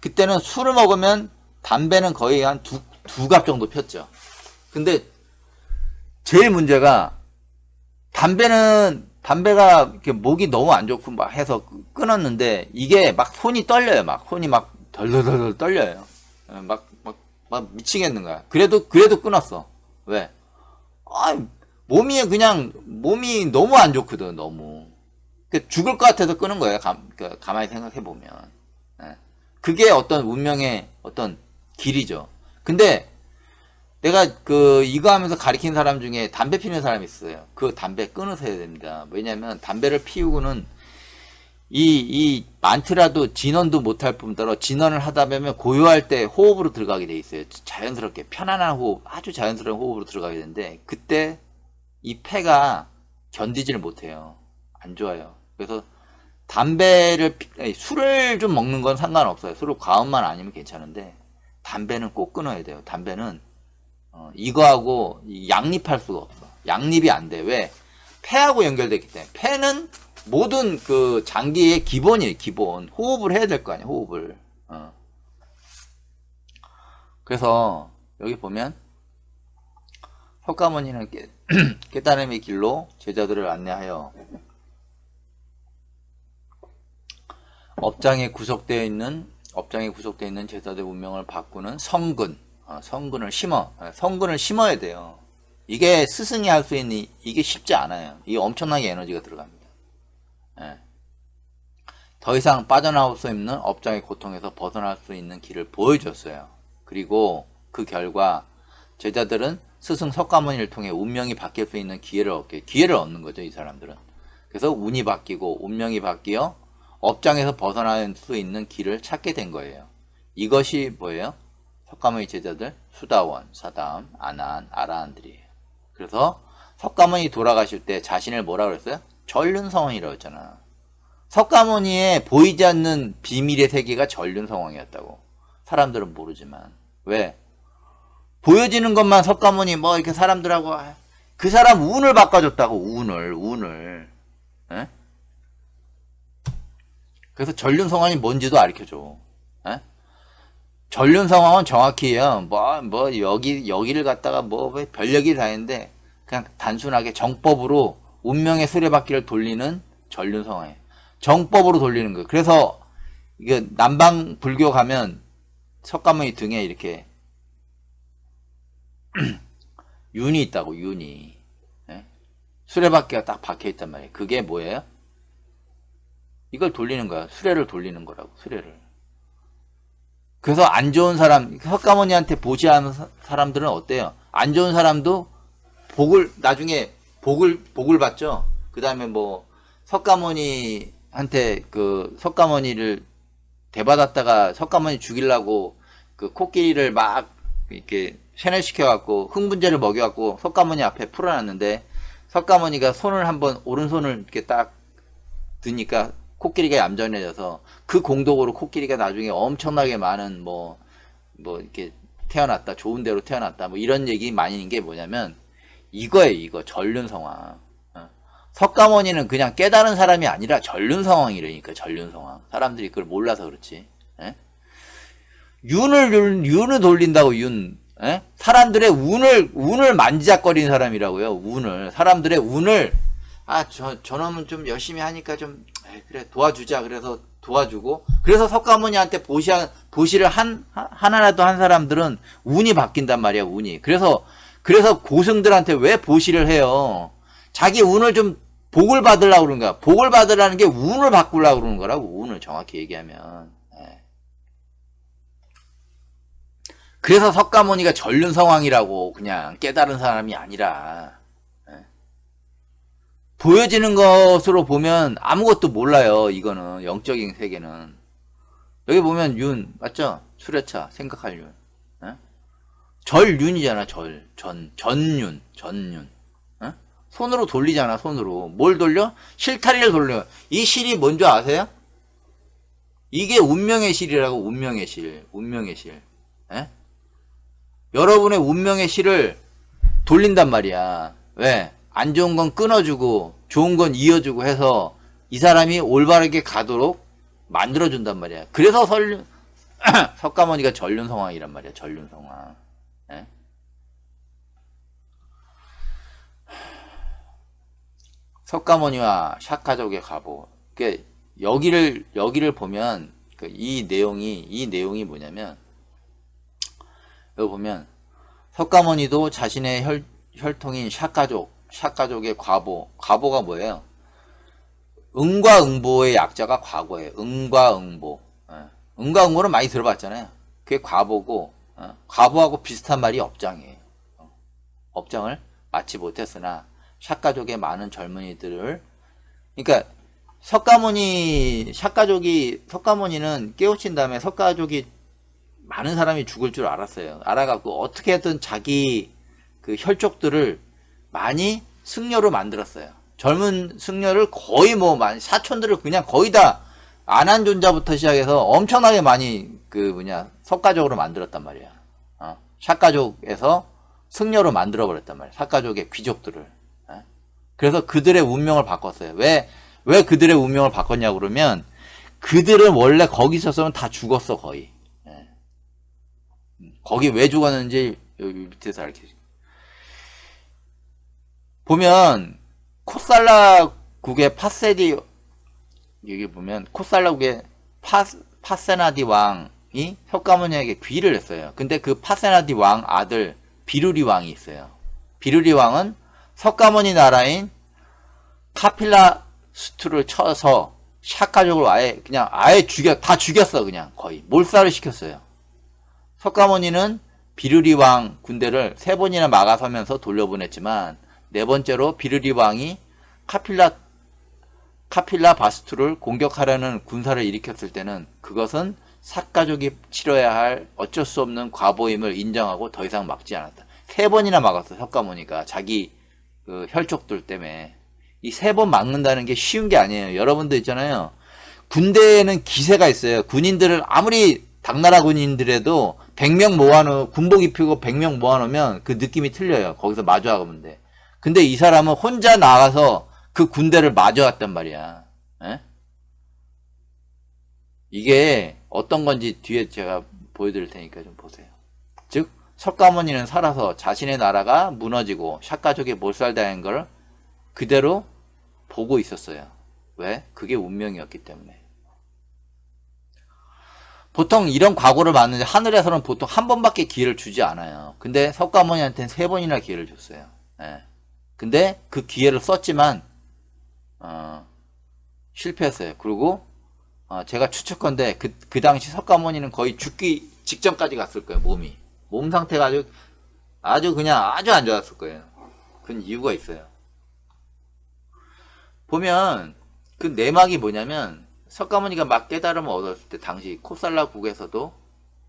그때는 술을 먹으면 담배는 거의 한 두 갑 정도 폈죠. 근데 제일 문제가 담배가 이렇게 목이 너무 안 좋고 막 해서 끊었는데 이게 막 손이 떨려요. 막 손이 막 덜덜덜 떨려요. 막 미치겠는 거야. 그래도 끊었어. 왜? 몸이 너무 안 좋거든. 너무. 죽을 것 같아서 끊은 거예요. 가만히 생각해 보면. 그게 어떤 운명의 어떤 길이죠. 근데 내가 이거 하면서 가르친 사람 중에 담배 피는 사람이 있어요. 그 담배 끊으셔야 됩니다. 왜냐면 담배를 피우고는 이 많더라도 진원도 못할 뿐더러 진원을 하다 보면 고요할 때 호흡으로 들어가게 돼 있어요. 자연스럽게 편안한 호흡, 아주 자연스러운 호흡으로 들어가게 되는데 그때 이 폐가 견디지를 못해요. 안 좋아요. 그래서 술을 좀 먹는 건 상관없어요. 술을 과음만 아니면 괜찮은데 담배는 꼭 끊어야 돼요. 담배는 이거하고 양립할 수가 없어. 양립이 안 돼. 왜? 폐하고 연결되기 때문에. 폐는 모든 장기의 기본이에요. 기본. 호흡을 해야 될 거 아니에요. 호흡을. 그래서 여기 보면 석가모니는 깨달음의 길로 제자들을 안내하여 업장에 구속되어 있는 제자들의 운명을 바꾸는 성근. 성근을 심어야 돼요. 이게 스승이 할 수 있는 이게 쉽지 않아요. 이게 엄청나게 에너지가 들어갑니다. 더 이상 빠져나올 수 없는 업장의 고통에서 벗어날 수 있는 길을 보여줬어요. 그리고 그 결과 제자들은 스승 석가모니를 통해 운명이 바뀔 수 있는 기회를 얻는 거죠. 이 사람들은. 그래서 운이 바뀌고 운명이 바뀌어 업장에서 벗어날 수 있는 길을 찾게 된 거예요. 이것이 뭐예요? 석가모니 제자들 수다원, 사담, 아난, 아라한들이에요. 그래서 석가모니 돌아가실 때 자신을 뭐라 그랬어요? 전륜성왕이라고 했잖아. 석가모니의 보이지 않는 비밀의 세계가 전륜성왕이었다고. 사람들은 모르지만. 왜? 보여지는 것만 석가모니 뭐 이렇게 사람들하고 그 사람 운을 바꿔줬다고. 운을. 에? 그래서 전륜성왕이 뭔지도 알려줘. 에? 전륜성왕은 정확히요. 여기를 갖다가 별 얘기 다 했는데 그냥 단순하게 정법으로 운명의 수레바퀴를 돌리는 전륜성왕이에요. 정법으로 돌리는 거예요. 그래서 이게 남방 불교 가면 석가모니 등에 이렇게 윤이 있다고. 윤이. 예? 수레바퀴가 딱 박혀있단 말이에요. 그게 뭐예요? 이걸 돌리는 거야. 수레를 돌리는 거라고. 수레를. 그래서 안 좋은 사람, 석가모니한테 보시하는 사람들은 어때요? 안 좋은 사람도 나중에 복을 받죠? 그 다음에 석가모니한테 석가모니를 대받았다가 석가모니 죽이려고 그 코끼리를 막 이렇게 세뇌시켜갖고 흥분제를 먹여갖고 석가모니 앞에 풀어놨는데 석가모니가 오른손을 이렇게 딱 드니까 코끼리가 얌전해져서 그 공덕으로 코끼리가 나중에 엄청나게 많은 이렇게 태어났다, 좋은 데로 태어났다, 이런 얘기 많이 있는 게 뭐냐면 이거예요. 이거 전륜성왕. 석가모니는 그냥 깨달은 사람이 아니라 전륜성왕이라니까. 전륜성왕. 사람들이 그걸 몰라서 그렇지. 예? 윤을 돌린다고. 윤. 예? 사람들의 운을 만지작거리는 사람이라고요. 사람들의 운을 저놈은 좀 열심히 하니까 좀 그래 도와주자. 그래서 도와주고, 그래서 석가모니한테 보시를 하나라도 한 사람들은 운이 바뀐단 말이야. 운이. 그래서 고승들한테 왜 보시를 해요? 자기 운을 좀 복을 받으려고 그러는 거야. 복을 받으라는 게 운을 바꾸려고 그러는 거라고. 운을 정확히 얘기하면. 그래서 석가모니가 전륜성왕이라고. 그냥 깨달은 사람이 아니라. 보여지는 것으로 보면 아무것도 몰라요. 이거는 영적인 세계는. 여기 보면 윤 맞죠? 수레차 생각할 윤. 절윤이잖아. 전윤. 손으로 돌리잖아. 손으로. 뭘 돌려? 실타리를 돌려. 이 실이 뭔지 아세요? 이게 운명의 실이라고. 운명의 실. 여러분의 운명의 실을 돌린단 말이야. 왜? 안 좋은 건 끊어주고 좋은 건 이어주고 해서 이 사람이 올바르게 가도록 만들어준단 말이야. 그래서 석가모니가 전륜성왕이란 말이야. 전륜성왕. 예? 석가모니와 샤카족의 가보. 여기를 보면 이 내용이 뭐냐면, 여기 보면 석가모니도 자신의 혈통인 샤카족의 과보가 뭐예요? 응과 응보의 약자가 과거예요. 응과 응보. 응과 응보는 많이 들어봤잖아요. 그게 과보고, 과보하고 비슷한 말이 업장이에요. 업장을 마치 못했으나 샤카족의 많은 젊은이들을, 그러니까 석가모니는 깨우친 다음에 석가족이 많은 사람이 죽을 줄 알았어요. 알아갖고 어떻게든 자기 그 혈족들을 많이 승려로 만들었어요. 젊은 승려를 거의 사촌들을 그냥 거의 다 아난존자부터 시작해서 엄청나게 많이 석가족으로 만들었단 말이야. 샤카족에서 승려로 만들어버렸단 말이야. 샤카족의 귀족들을. 그래서 그들의 운명을 바꿨어요. 왜 그들의 운명을 바꿨냐고 그러면, 그들은 원래 거기 있었으면 다 죽었어, 거의. 거기 왜 죽었는지 여기 밑에서 보면 코살라국의 여기 보면 코살라국의 파세나디 왕이 석가모니에게 귀를 했어요. 근데 그 파세나디 왕 아들 비루리 왕이 있어요. 비루리 왕은 석가모니 나라인 카필라스투를 쳐서 샤카족을 아예 다 죽였어. 그냥 거의 몰살을 시켰어요. 석가모니는 비루리 왕 군대를 3번이나 막아서면서 돌려보냈지만, 4번째로 비루리 왕이 카필라 바스투를 공격하려는 군사를 일으켰을 때는 그것은 삭가족이 치러야 할 어쩔 수 없는 과보임을 인정하고 더 이상 막지 않았다. 3번이나 막았어, 석가모니가. 자기 그 혈족들 때문에. 이 3번 막는다는 게 쉬운 게 아니에요. 여러분들 있잖아요. 군대에는 기세가 있어요. 군인들을 아무리 당나라 군인들에도 100명 모아놓으면, 군복 입히고 100명 모아놓으면 그 느낌이 틀려요. 거기서 마주하면 돼. 근데 이 사람은 혼자 나가서 그 군대를 마주했단 말이야. 에? 이게 어떤 건지 뒤에 제가 보여드릴 테니까 좀 보세요. 즉 석가모니는 살아서 자신의 나라가 무너지고 샤가족이 몰살당한 걸 그대로 보고 있었어요. 왜? 그게 운명이었기 때문에. 보통 이런 과거를 맞는데 하늘에서는 보통 한 번밖에 기회를 주지 않아요. 근데 석가모니한테는 3번이나 기회를 줬어요. 예. 근데 그 기회를 썼지만 실패했어요. 그리고 제가 추측컨대 그 당시 석가모니는 거의 죽기 직전까지 갔을 거예요. 몸 상태가 아주 그냥 아주 안 좋았을 거예요. 그건 이유가 있어요. 보면 그 내막이 뭐냐면 석가모니가 막 깨달음을 얻었을 때 당시 콥살라국에서도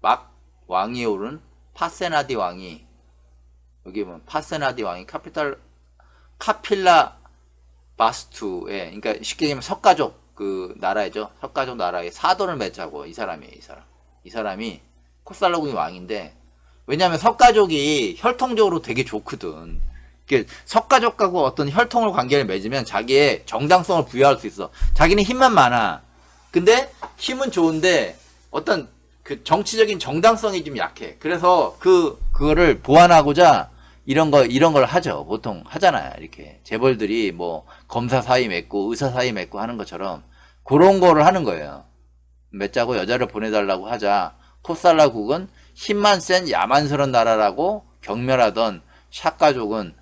막 왕위에 오른 파세나디 왕이, 여기 보면 파세나디 왕이 카필라 바스투에, 그러니까 쉽게 얘기하면 석가족 그 나라이죠. 석가족 나라에 사돈을 맺자고 이 사람이 콥살라국의 왕인데, 왜냐하면 석가족이 혈통적으로 되게 좋거든. 석가족하고 어떤 혈통을 관계를 맺으면 자기의 정당성을 부여할 수 있어. 자기는 힘만 많아. 근데 힘은 좋은데 어떤 그 정치적인 정당성이 좀 약해. 그래서 그거를 보완하고자 이런 걸 하죠. 보통 하잖아요. 이렇게 재벌들이 뭐 검사 사이 맺고 의사 사이 맺고 하는 것처럼 그런 거를 하는 거예요. 맺자고 여자를 보내달라고 하자. 콥살라국은 힘만 센 야만스러운 나라라고 경멸하던 샤가족은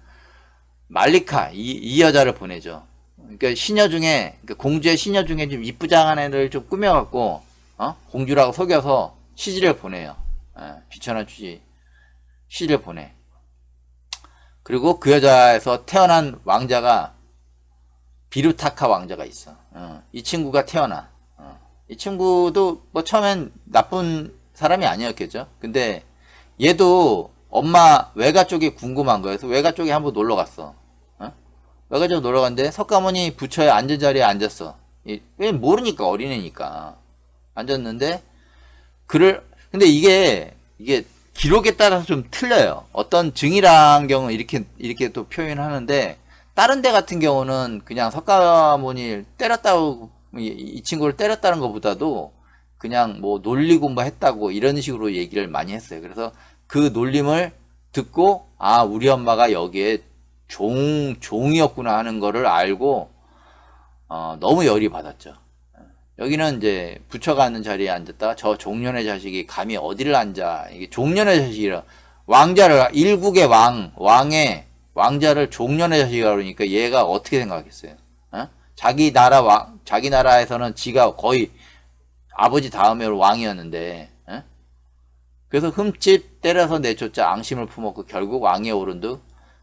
말리카 이 여자를 보내죠. 그러니까 시녀 중에, 그러니까 공주의 시녀 중에 좀 이쁘장한 애를 좀 꾸며갖고 공주라고 속여서 시집을 보내요. 비천한 취지 시집을 보내. 그리고 그 여자에서 태어난 왕자가 비루타카 왕자가 있어. 이 친구가 태어나. 이 친구도 뭐 처음엔 나쁜 사람이 아니었겠죠. 근데 얘도 엄마 외가 쪽이 궁금한 거여서 외가 쪽에 한번 놀러 갔어. 외가 쪽에 놀러 갔는데 석가모니 부처에 앉은 자리에 앉았어. 왜 모르니까, 어린애니까. 앉았는데 근데 이게 기록에 따라서 좀 틀려요. 어떤 증이랑 경우는 이렇게 또 표현하는데, 다른 데 같은 경우는 그냥 석가모니 때렸다고, 이 친구를 때렸다는 것보다도 그냥 뭐 논리 공부했다고 이런 식으로 얘기를 많이 했어요. 그래서 그 놀림을 듣고 우리 엄마가 여기에 종이었구나 하는 거를 알고 너무 열이 받았죠. 여기는 이제 부처가 앉는 자리에 앉았다가 저 종년의 자식이 감히 어디를 앉아. 이게 종년의 자식이라, 왕자를, 일국의 왕의 왕자를 종년의 자식이라 그러니까 얘가 어떻게 생각했어요? 자기 나라에서는 지가 거의 아버지 다음으로 왕이었는데, 그래서 흠집 때려서 내쫓자 앙심을 품었고 결국 왕위에 오른 듯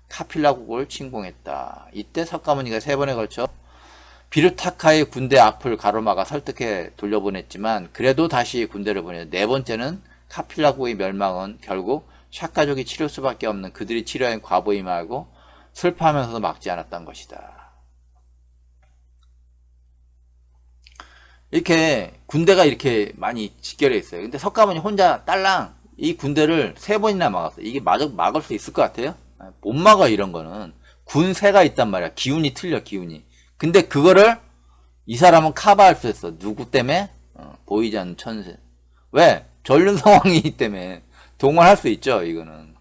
카필라국을 침공했다. 이때 석가모니가 3번에 걸쳐 비루타카의 군대 앞을 가로막아 설득해 돌려보냈지만 그래도 다시 군대를 보내. 4번째는 카필라국의 멸망은 결국 샤가족이 치를 수밖에 없는 그들이 치려한 과보임하고 슬퍼하면서도 막지 않았던 것이다. 이렇게 군대가 이렇게 많이 직결해 있어요. 근데 석가모니 혼자 딸랑 이 군대를 3번이나 막았어요. 이게 막을 수 있을 것 같아요? 못 막아. 이런 거는 군세가 있단 말이야. 기운이 틀려, 기운이. 근데 그거를 이 사람은 커버할 수 있어. 누구 때문에? 보이지 않는 천세. 왜? 전륜 상황이기 때문에 동원할 수 있죠. 이거는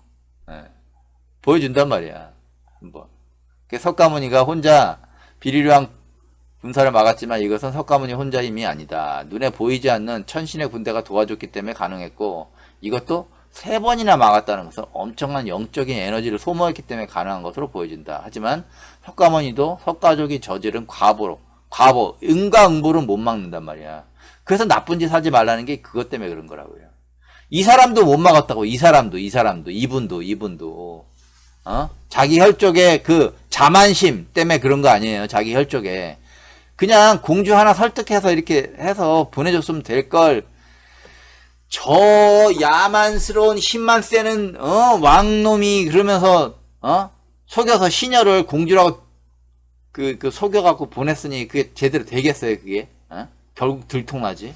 보여준단 말이야. 한번. 석가모니가 혼자 비리류한 군사를 막았지만 이것은 석가모니 혼자 힘이 아니다. 눈에 보이지 않는 천신의 군대가 도와줬기 때문에 가능했고, 이것도 3번이나 막았다는 것은 엄청난 영적인 에너지를 소모했기 때문에 가능한 것으로 보여진다. 하지만 석가모니도 석가족이 저지른 과보, 응가응보는 못 막는단 말이야. 그래서 나쁜 짓 하지 말라는 게 그것 때문에 그런 거라고요. 이 사람도 못 막았다고. 이분도 자기 혈족의 그 자만심 때문에 그런 거 아니에요. 자기 혈족에 그냥 공주 하나 설득해서 이렇게 해서 보내줬으면 될 걸. 저 야만스러운 힘만 세는 왕놈이 그러면서 속여서 시녀를 공주라고 그 속여갖고 보냈으니 그게 제대로 되겠어요 그게? 결국 들통나지.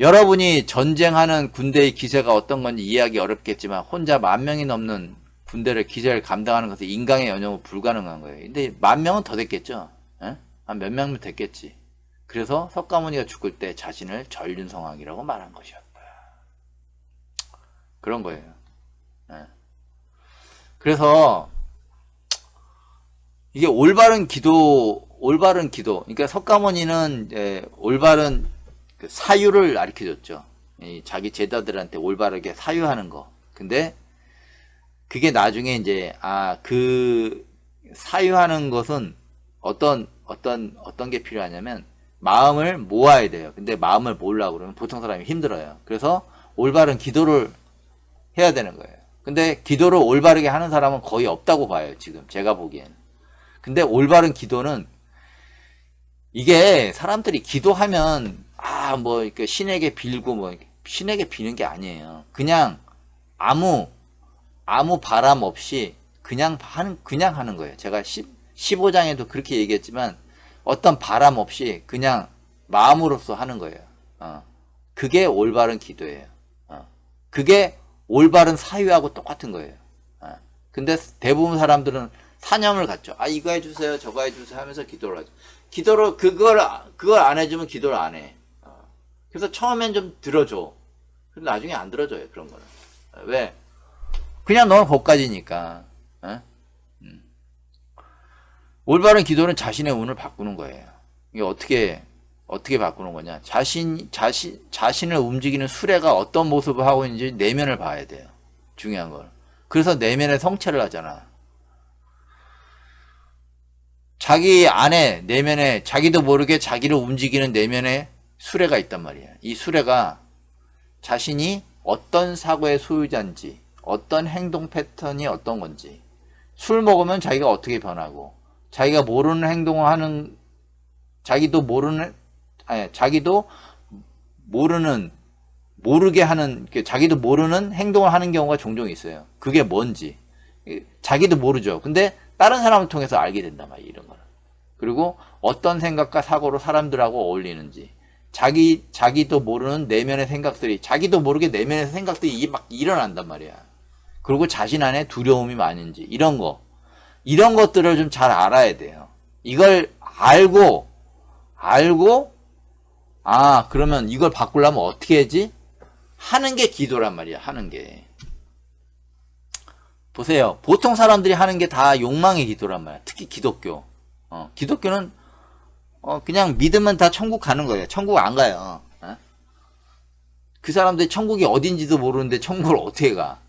여러분이 전쟁하는 군대의 기세가 어떤 건지 이해하기 어렵겠지만 혼자 10,000명이 넘는 군대를 기세를 감당하는 것은 인간의 연영은 불가능한 거예요. 근데 10,000명은 더 됐겠죠. 한 몇 명은 됐겠지. 그래서 석가모니가 죽을 때 자신을 전륜성왕이라고 말한 것이었다. 그런 거예요. 그래서 이게 올바른 기도. 그러니까 석가모니는 올바른 그 사유를 가르쳐줬죠. 자기 제자들한테 올바르게 사유하는 거. 근데 그게 나중에 이제 그 사유하는 것은 어떤 게 필요하냐면 마음을 모아야 돼요. 근데 마음을 모으려고 그러면 보통 사람이 힘들어요. 그래서 올바른 기도를 해야 되는 거예요. 근데 기도를 올바르게 하는 사람은 거의 없다고 봐요. 지금 제가 보기에는. 근데 올바른 기도는 이게 사람들이 기도하면 뭐 이렇게 신에게 빌고 뭐 신에게 비는 게 아니에요. 그냥 아무 바람 없이 그냥 하는 거예요. 제가 15장에도 그렇게 얘기했지만 어떤 바람 없이 그냥 마음으로써 하는 거예요. 그게 올바른 기도예요. 그게 올바른 사유하고 똑같은 거예요. 근데 대부분 사람들은 사념을 갖죠. 이거 해주세요, 저거 해주세요 하면서 기도를 하죠. 기도를 그걸 안 해주면 기도를 안 해. 그래서 처음엔 좀 들어줘. 근데 나중에 안 들어줘요. 그런 거는. 왜? 그냥 너는 거기까지니까. 올바른 기도는 자신의 운을 바꾸는 거예요. 이게 어떻게 바꾸는 거냐? 자신을 움직이는 수레가 어떤 모습을 하고 있는지 내면을 봐야 돼요. 중요한 걸. 그래서 내면의 성찰을 하잖아. 자기 안에 내면에 자기도 모르게 자기를 움직이는 내면의 수레가 있단 말이야. 이 수레가 자신이 어떤 사고의 소유자인지, 어떤 행동 패턴이 어떤 건지, 술 먹으면 자기가 어떻게 변하고, 자기가 모르는 행동을 하는, 자기도 모르게 하는, 자기도 모르는 행동을 하는 경우가 종종 있어요. 그게 뭔지. 자기도 모르죠. 근데 다른 사람을 통해서 알게 된단 말이에요. 이런 거는. 그리고 어떤 생각과 사고로 사람들하고 어울리는지. 자기도 모르는 내면의 생각들이, 자기도 모르게 내면의 생각들이 막 일어난단 말이야. 그리고 자신 안에 두려움이 많은지, 이런 것들을 좀 잘 알아야 돼요. 이걸 알고, 그러면 이걸 바꾸려면 어떻게 하지? 하는 게 기도란 말이야, 하는 게. 보세요. 보통 사람들이 하는 게 다 욕망의 기도란 말이야. 특히 기독교. 기독교는 그냥 믿으면 다 천국 가는 거예요. 천국 안 가요. 그 사람들이 천국이 어딘지도 모르는데 천국을 어떻게 가?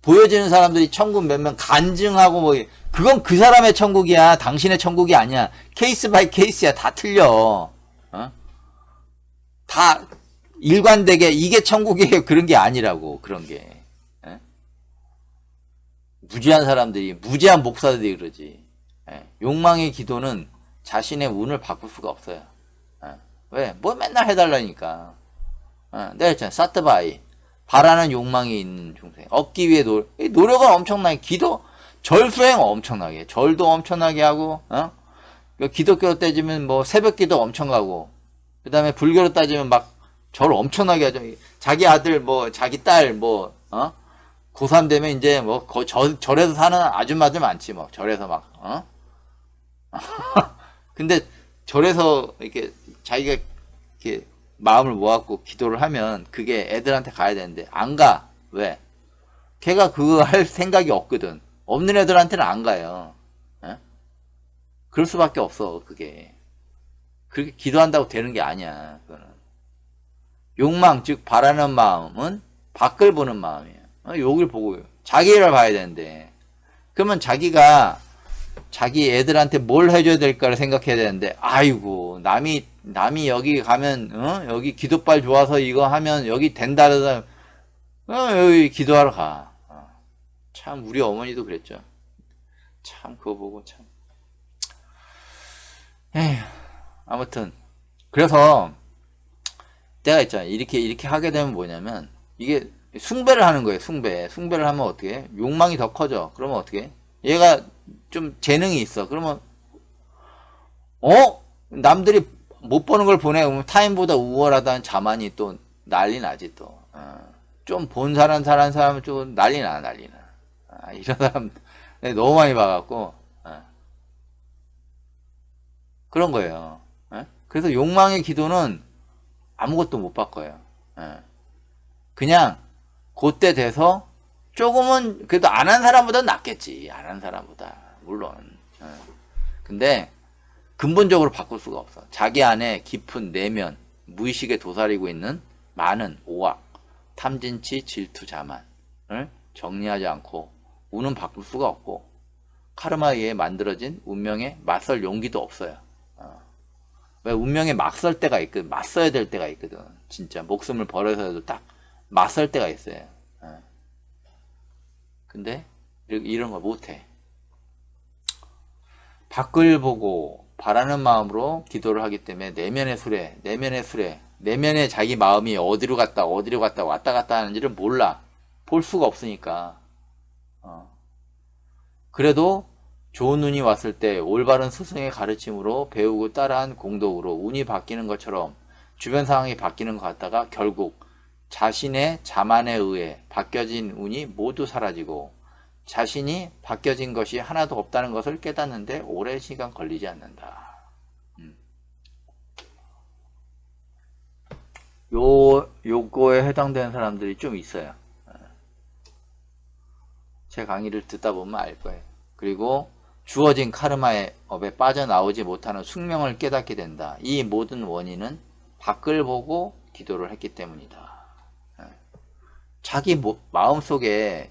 보여지는 사람들이 천국 몇 명 간증하고 뭐 그건 그 사람의 천국이야. 당신의 천국이 아니야. 케이스 바이 케이스야. 다 틀려. 다 일관되게 이게 천국이에요. 그런 게 아니라고. 그런 게. 무지한 사람들이, 무지한 목사들이 그러지. 욕망의 기도는 자신의 운을 바꿀 수가 없어요. 왜? 뭐 맨날 해달라니까. 내가 했잖아. 사트바이. 바라는 욕망이 있는 중생. 얻기 위해 노력은 엄청나게, 절 수행 엄청나게, 절도 엄청나게 하고, 기독교로 따지면 뭐 새벽 기도 엄청 가고, 그 다음에 불교로 따지면 막 절 엄청나게 하죠. 자기 아들, 자기 딸, 고3 되면 이제 절에서 사는 아줌마들 많지, 절에서 막, 근데 절에서 이렇게 자기가 이렇게 마음을 모았고 기도를 하면 그게 애들한테 가야 되는데 안 가. 왜? 걔가 그거 할 생각이 없거든. 없는 애들한테는 안 가요. 그럴 수밖에 없어. 그게. 그렇게 기도한다고 되는 게 아니야. 그거는. 욕망, 즉 바라는 마음은 밖을 보는 마음이에요. 여기를 보고 자기를 봐야 되는데 그러면 자기가 자기 애들한테 뭘 해줘야 될까를 생각해야 되는데 아이고 남이 여기 가면 여기 기도빨 좋아서 이거 하면 여기 된다 그러다 여기 기도하러 가. 참 우리 어머니도 그랬죠. 참 그거 보고 참 에휴, 아무튼 그래서 때가 있잖아요. 이렇게 하게 되면 뭐냐면 이게 숭배를 하는 거예요. 숭배를 하면 어떻게 해? 욕망이 더 커져. 그러면 어떻게 해? 얘가 좀 재능이 있어. 그러면 남들이 못 보는 걸 보내. 그러면 타인보다 우월하다는 자만이 또 난리 나지 또. 좀 본 사람은 좀 난리 나. 이런 사람 너무 많이 봐갖고 그런 거예요. 그래서 욕망의 기도는 아무것도 못 바꿔요. 그냥 그때 돼서 조금은 그래도 안 한 사람보다 낫겠지. 안 한 사람보다 물론. 근데 근본적으로 바꿀 수가 없어. 자기 안에 깊은 내면 무의식에 도사리고 있는 많은 오악, 탐진치, 질투, 자만을 정리하지 않고 운은 바꿀 수가 없고 카르마에 의해 만들어진 운명에 맞설 용기도 없어요. 왜 운명에 맞설 때가 있거든. 맞서야 될 때가 있거든. 진짜 목숨을 버려서라도 딱 맞설 때가 있어요. 근데 이런 걸 못해. 밖을 보고 바라는 마음으로 기도를 하기 때문에 내면의 수레, 내면의 자기 마음이 어디로 갔다 왔다 갔다 하는지를 몰라. 볼 수가 없으니까. 그래도 좋은 운이 왔을 때 올바른 스승의 가르침으로 배우고 따라한 공덕으로 운이 바뀌는 것처럼 주변 상황이 바뀌는 것 같다가 결국 자신의 자만에 의해 바뀌어진 운이 모두 사라지고 자신이 바뀌어진 것이 하나도 없다는 것을 깨닫는데 오랜 시간 걸리지 않는다. 요거에 해당되는 사람들이 좀 있어요. 제 강의를 듣다 보면 알 거예요. 그리고 주어진 카르마의 업에 빠져나오지 못하는 숙명을 깨닫게 된다. 이 모든 원인은 밖을 보고 기도를 했기 때문이다. 자기 마음속에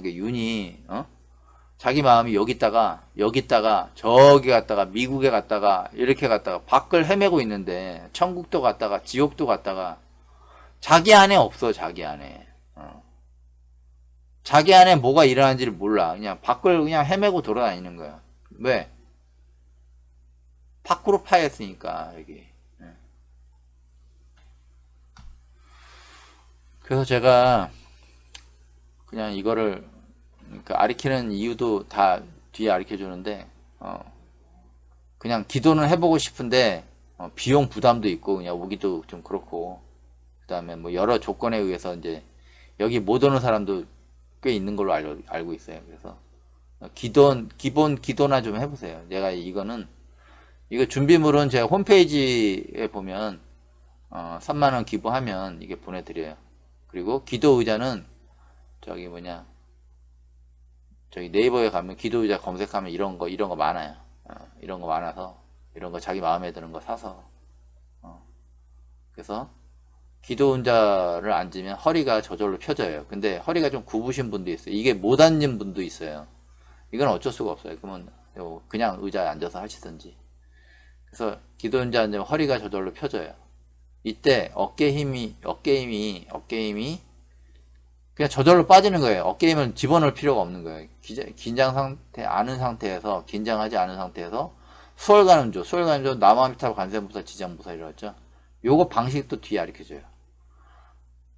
윤이 자기 마음이 여기 있다가 저기 갔다가 미국에 갔다가 이렇게 갔다가 밖을 헤매고 있는데 천국도 갔다가 지옥도 갔다가 자기 안에 없어. 자기 안에 뭐가 일어나는지를 몰라. 그냥 밖을 그냥 헤매고 돌아다니는 거야. 왜? 밖으로 파였으니까 여기. 그래서 제가 그냥 이거를 가르치는 이유도 다 뒤에 가르쳐 주는데 그냥 기도는 해보고 싶은데 비용 부담도 있고 그냥 오기도 좀 그렇고 그 다음에 뭐 여러 조건에 의해서 이제 여기 못 오는 사람도 꽤 있는 걸로 알고 있어요. 그래서 기본 기도나 좀 해보세요. 내가 이거 준비물은 제가 홈페이지에 보면 3만원 기부하면 이게 보내드려요. 그리고 기도 의자는 저기 네이버에 가면 기도 의자 검색하면 이런 거 많아요. 이런 거 많아서 이런 거 자기 마음에 드는 거 사서 그래서 기도 의자를 앉으면 허리가 저절로 펴져요. 근데 허리가 좀 굽으신 분도 있어요. 이게 못 앉는 분도 있어요. 이건 어쩔 수가 없어요. 그러면 그냥 의자에 앉아서 하시든지. 그래서 기도 의자 앉으면 허리가 저절로 펴져요. 이때 어깨 힘이 그냥 저절로 빠지는 거예요. 어깨 힘을 집어넣을 필요가 없는 거예요. 긴장하지 않은 상태에서 수월가는조, 나무아미타불, 관세음보살, 지장보살이라고 했죠. 요거 방식도 뒤에 가르쳐줘요.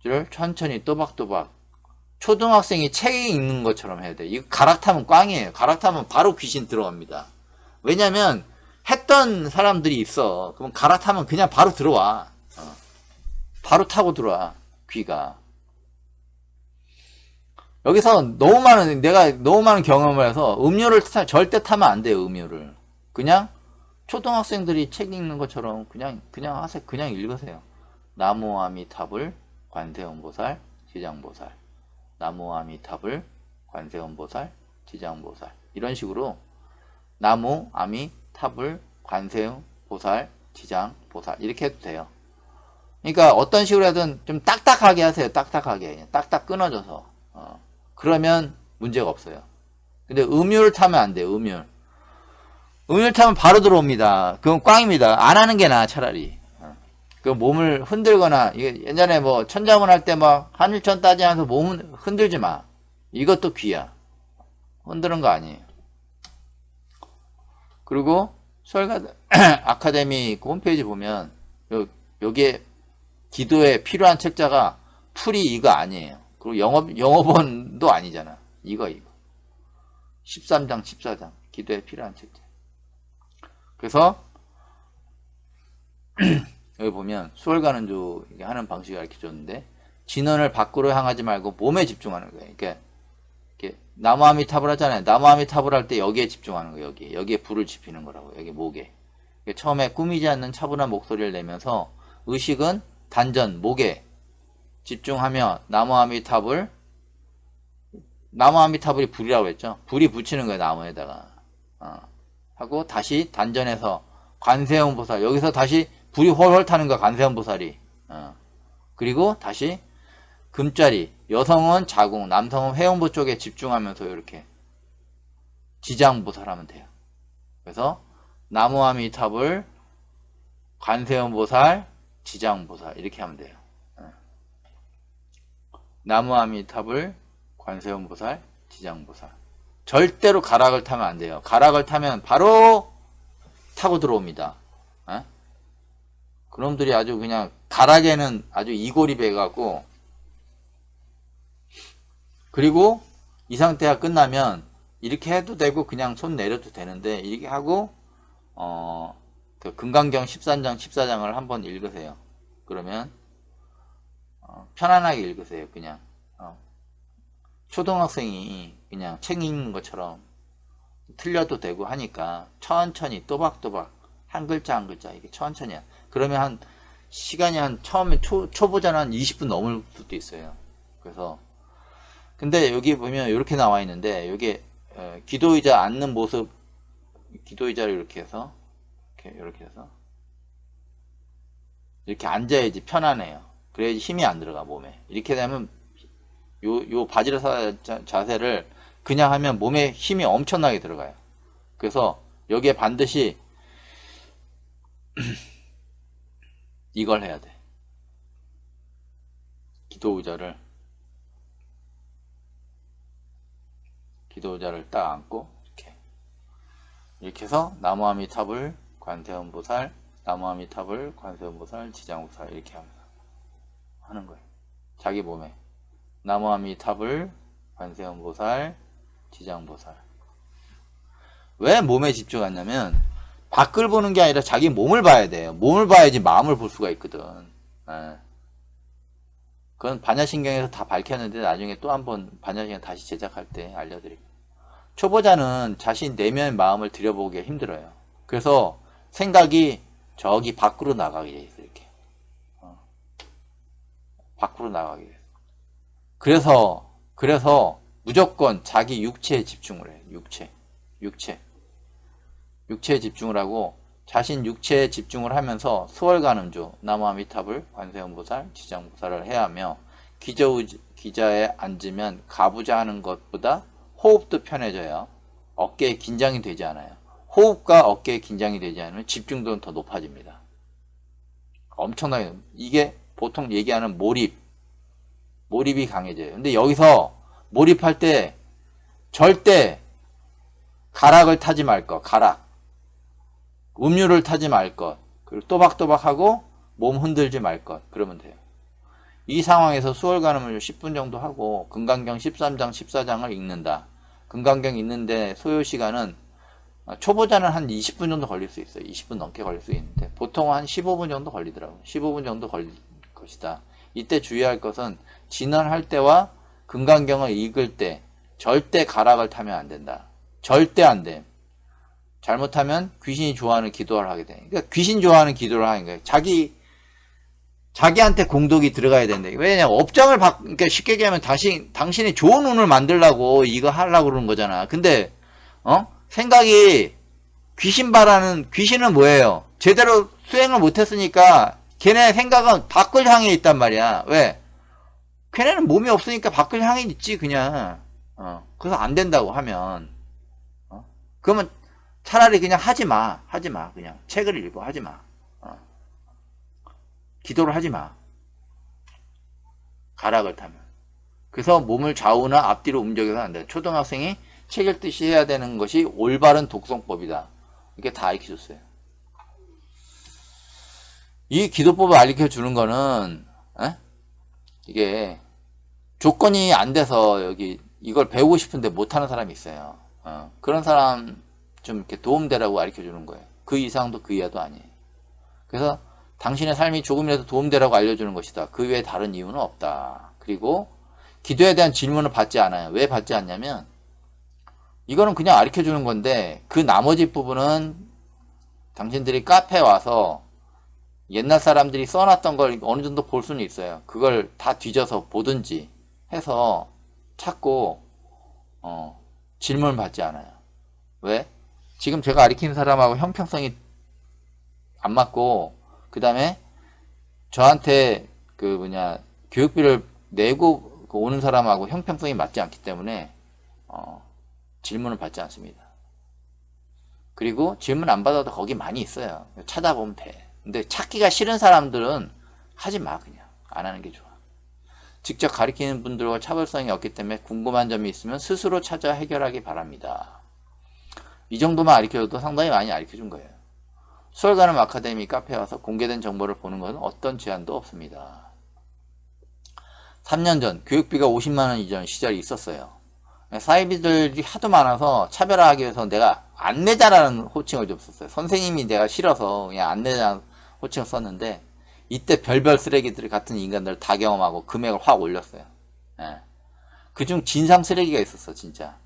를 천천히 또박또박 초등학생이 책 읽는 것처럼 해야 돼. 이거 가락타면 꽝이에요. 가락타면 바로 귀신 들어갑니다. 왜냐면 했던 사람들이 있어. 그럼 가락타면 그냥 바로 들어와. 바로 타고 들어와. 귀가. 여기서 내가 너무 많은 경험을 해서 음료를 절대 타면 안 돼요. 음료를. 그냥 초등학생들이 책 읽는 것처럼 그냥 하세요. 그냥 읽으세요. 나무아미타불, 관세음보살, 지장보살. 나무아미타불, 관세음보살, 지장보살. 이런 식으로 나무아미타불, 관세음보살, 지장보살 이렇게 해도 돼요. 그러니까 어떤 식으로 하든 좀 딱딱하게 하세요. 딱딱하게. 딱딱 끊어져서. 그러면 문제가 없어요. 근데 음율을 타면 안 돼요. 음율 타면 바로 들어옵니다. 그건 꽝입니다. 안 하는 게 나아 차라리. 그 몸을 흔들거나 이게 예전에 뭐 천자문 할 때 막 한일천 따지면서 몸은 흔들지 마. 이것도 귀야. 흔드는 거 아니에요. 그리고 수월가 아카데미 그 홈페이지 보면 여기에 기도에 필요한 책자가 풀이 이거 아니에요. 그리고 영어본도 아니잖아. 이거 13장 14장 기도에 필요한 책자. 그래서 여기 보면 수월가는조 하는 방식을 가르쳐줬는데, 진원을 밖으로 향하지 말고 몸에 집중하는 거예요. 그러니까 이렇게 나무아미탑을 하잖아요. 나무아미탑을 할 때 여기에 집중하는 거예요. 여기에 불을 지피는 거라고. 여기 목에. 처음에 꾸미지 않는 차분한 목소리를 내면서 의식은 단전 목에 집중하며 나무아미탑을 불이라고 했죠. 불이 붙이는 거예요. 나무에다가. 하고 다시 단전해서 관세음보살, 여기서 다시 불이 훨훨 타는 거야. 관세음보살이. 그리고 다시 금자리, 여성은 자궁, 남성은 회음부 쪽에 집중하면서 이렇게 지장보살 하면 돼요. 그래서 나무아미탑을 관세음보살, 지장보살 이렇게 하면 돼요. 나무아미탑을 관세음보살, 지장보살. 절대로 가락을 타면 안 돼요. 가락을 타면 바로 타고 들어옵니다. 그놈들이 아주 그냥 가락에는 아주 이골이 배가고, 그리고 이 상태가 끝나면 이렇게 해도 되고 그냥 손 내려도 되는데, 이렇게 하고 그 금강경 14장을 한번 읽으세요. 그러면 편안하게 읽으세요. 그냥 초등학생이 그냥 책 읽는 것처럼 틀려도 되고 하니까 천천히 또박또박 한 글자 한 글자 이게 천천히. 그러면 한 시간이 처음에 초보자는 한 20분 넘을 수도 있어요. 그래서 근데 여기 보면 이렇게 나와 있는데, 여기 기도의자 앉는 모습, 기도의자를 이렇게 해서 이렇게 해서 이렇게 앉아야지 편안해요. 그래야지 힘이 안 들어가 몸에. 이렇게 되면 요 바지라사 자세를 그냥 하면 몸에 힘이 엄청나게 들어가요. 그래서 여기에 반드시 이걸 해야 돼. 기도의자를 딱 앉고 이렇게 해서 나무아미탑을 관세음보살, 나무아미탑을 관세음보살, 지장보살 이렇게 하는 거예요. 자기 몸에 나무아미탑을 관세음보살, 지장보살. 왜 몸에 집중하냐면 밖을 보는 게 아니라 자기 몸을 봐야 돼요. 몸을 봐야지 마음을 볼 수가 있거든. 그건 반야신경에서 다 밝혔는데 나중에 또 한번 반야신경 다시 제작할 때 알려드릴게요. 초보자는 자신 내면의 마음을 들여보기가 힘들어요. 그래서 생각이 저기 밖으로 나가게 돼 있어요. 이렇게 밖으로 나가게 돼. 그래서 무조건 자기 육체에 집중을 해요. 육체에 집중을 하고, 자신 육체에 집중을 하면서 수월가늠조, 나무아미탑을 관세음보살, 지장보살을 해야 하며, 기자에 앉으면 가부좌 하는 것보다 호흡도 편해져요. 어깨에 긴장이 되지 않아요. 호흡과 어깨에 긴장이 되지 않으면 집중도는 더 높아집니다. 엄청나게. 이게 보통 얘기하는 몰입이 강해져요. 근데 여기서 몰입할 때 절대 가락을 타지 말 것, 음료를 타지 말 것, 그리고 또박또박하고 몸 흔들지 말 것, 그러면 돼요. 이 상황에서 수월가늠을 10분 정도 하고 금강경 13장 14장을 읽는다. 금강경 읽는데 소요시간은 초보자는 한 20분 정도 걸릴 수 있어요. 20분 넘게 걸릴 수 있는데 보통은 한 15분 정도 걸리더라고요. 15분 정도 걸릴 것이다. 이때 주의할 것은 진언할 때와 금강경을 읽을 때 절대 가락을 타면 안 된다. 절대 안 돼. 잘못하면 귀신이 좋아하는 기도를 하게 돼. 그러니까 귀신 좋아하는 기도를 하는 거예요. 자기한테 공덕이 들어가야 된다. 왜냐면 업장을 그러니까 쉽게 얘기하면 당신이 좋은 운을 만들려고 이거 하려고 그러는 거잖아. 근데 생각이 귀신은 뭐예요? 제대로 수행을 못했으니까 걔네 생각은 밖을 향해 있단 말이야. 왜? 걔네는 몸이 없으니까 밖을 향해 있지 그냥. 그래서 안 된다고 하면 그러면 차라리 그냥 하지 마. 그냥 책을 읽어. 하지 마. 기도를 하지 마. 가락을 타면. 그래서 몸을 좌우나 앞뒤로 움직여서 안 돼. 초등학생이 책 읽듯이 해야 되는 것이 올바른 독성법이다. 이게 다 알려줬어요. 이 기도법을 알려주는 거는 이게 조건이 안 돼서 여기 이걸 배우고 싶은데 못하는 사람이 있어요. 그런 사람 좀 이렇게 도움되라고 알려주는 거예요. 그 이상도 그 이하도 아니에요. 그래서 당신의 삶이 조금이라도 도움되라고 알려주는 것이다. 그 외에 다른 이유는 없다. 그리고 기도에 대한 질문을 받지 않아요. 왜 받지 않냐면 이거는 그냥 가르쳐주는 건데 그 나머지 부분은 당신들이 카페에 와서 옛날 사람들이 써놨던 걸 어느 정도 볼 수는 있어요. 그걸 다 뒤져서 보든지 해서 찾고 질문을 받지 않아요. 왜? 지금 제가 가르치는 사람하고 형평성이 안 맞고 그 다음에 저한테 교육비를 내고 오는 사람하고 형평성이 맞지 않기 때문에 질문을 받지 않습니다. 그리고 질문 안 받아도 거기 많이 있어요. 찾아보면 돼. 근데 찾기가 싫은 사람들은 하지 마. 그냥 안 하는 게 좋아. 직접 가르치는 분들과 차별성이 없기 때문에 궁금한 점이 있으면 스스로 찾아 해결하기 바랍니다. 이 정도만 가르쳐줘도 상당히 많이 가르쳐준 거예요. 수월가는 아카데미 카페에 와서 공개된 정보를 보는 것은 어떤 제한도 없습니다. 3년 전 교육비가 50만원 이전 시절이 있었어요. 사이비들이 하도 많아서 차별화하기 위해서 내가 안 내자라는 호칭을 좀 썼어요. 선생님이 내가 싫어서 그냥 안 내자는 호칭을 썼는데 이때 별별 쓰레기들 같은 인간들을 다 경험하고 금액을 확 올렸어요. 그중 진상 쓰레기가 있었어 진짜.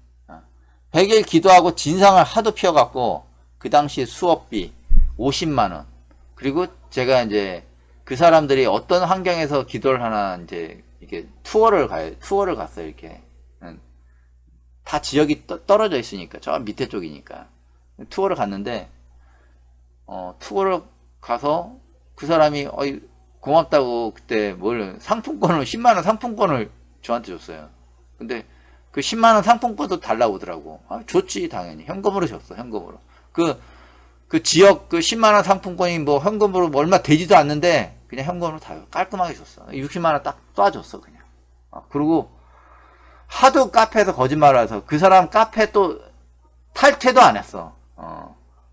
100일 기도하고 진상을 하도 피워갖고 그 당시 수업비 50만원. 그리고 제가 이제 그 사람들이 어떤 환경에서 기도를 하나 이제 이렇게 투어를 갔어요. 이렇게. 다 지역이 떨어져 있으니까. 저 밑에 쪽이니까. 투어를 갔는데, 투어를 가서 그 사람이, 고맙다고 그때 상품권을, 10만원 상품권을 저한테 줬어요. 근데 그 10만원 상품권도 달라고 오더라고. 줬지, 당연히. 현금으로 줬어, 현금으로. 그 지역 그 10만원 상품권이 뭐 현금으로 얼마 되지도 않는데 그냥 현금으로 다 깔끔하게 줬어. 60만원 딱 쏴줬어 그냥. 그리고 하도 카페에서 거짓말을 해서 그 사람 카페 또 탈퇴도 안 했어.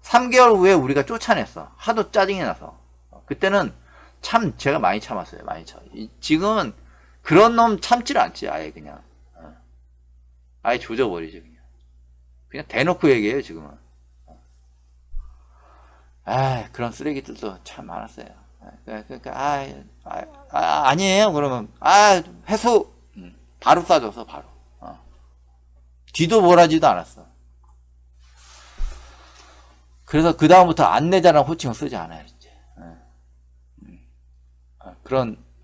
3개월 후에 우리가 쫓아냈어. 하도 짜증이 나서. 그때는 참 제가 많이 참았어요. 많이 참. 지금은 그런 놈 참지를 않지. 아예 그냥. 아예 조져버리지 그냥. 그냥 대놓고 얘기해요 지금은. 그런 쓰레기들도 참 많았어요. 그러니까, 아니에요. 그러면, 회수! 바로 쏴줬어, 바로. 뒤도 몰아지도 않았어. 그래서 그다음부터 안 내자라는 호칭을 쓰지 않아요, 이제.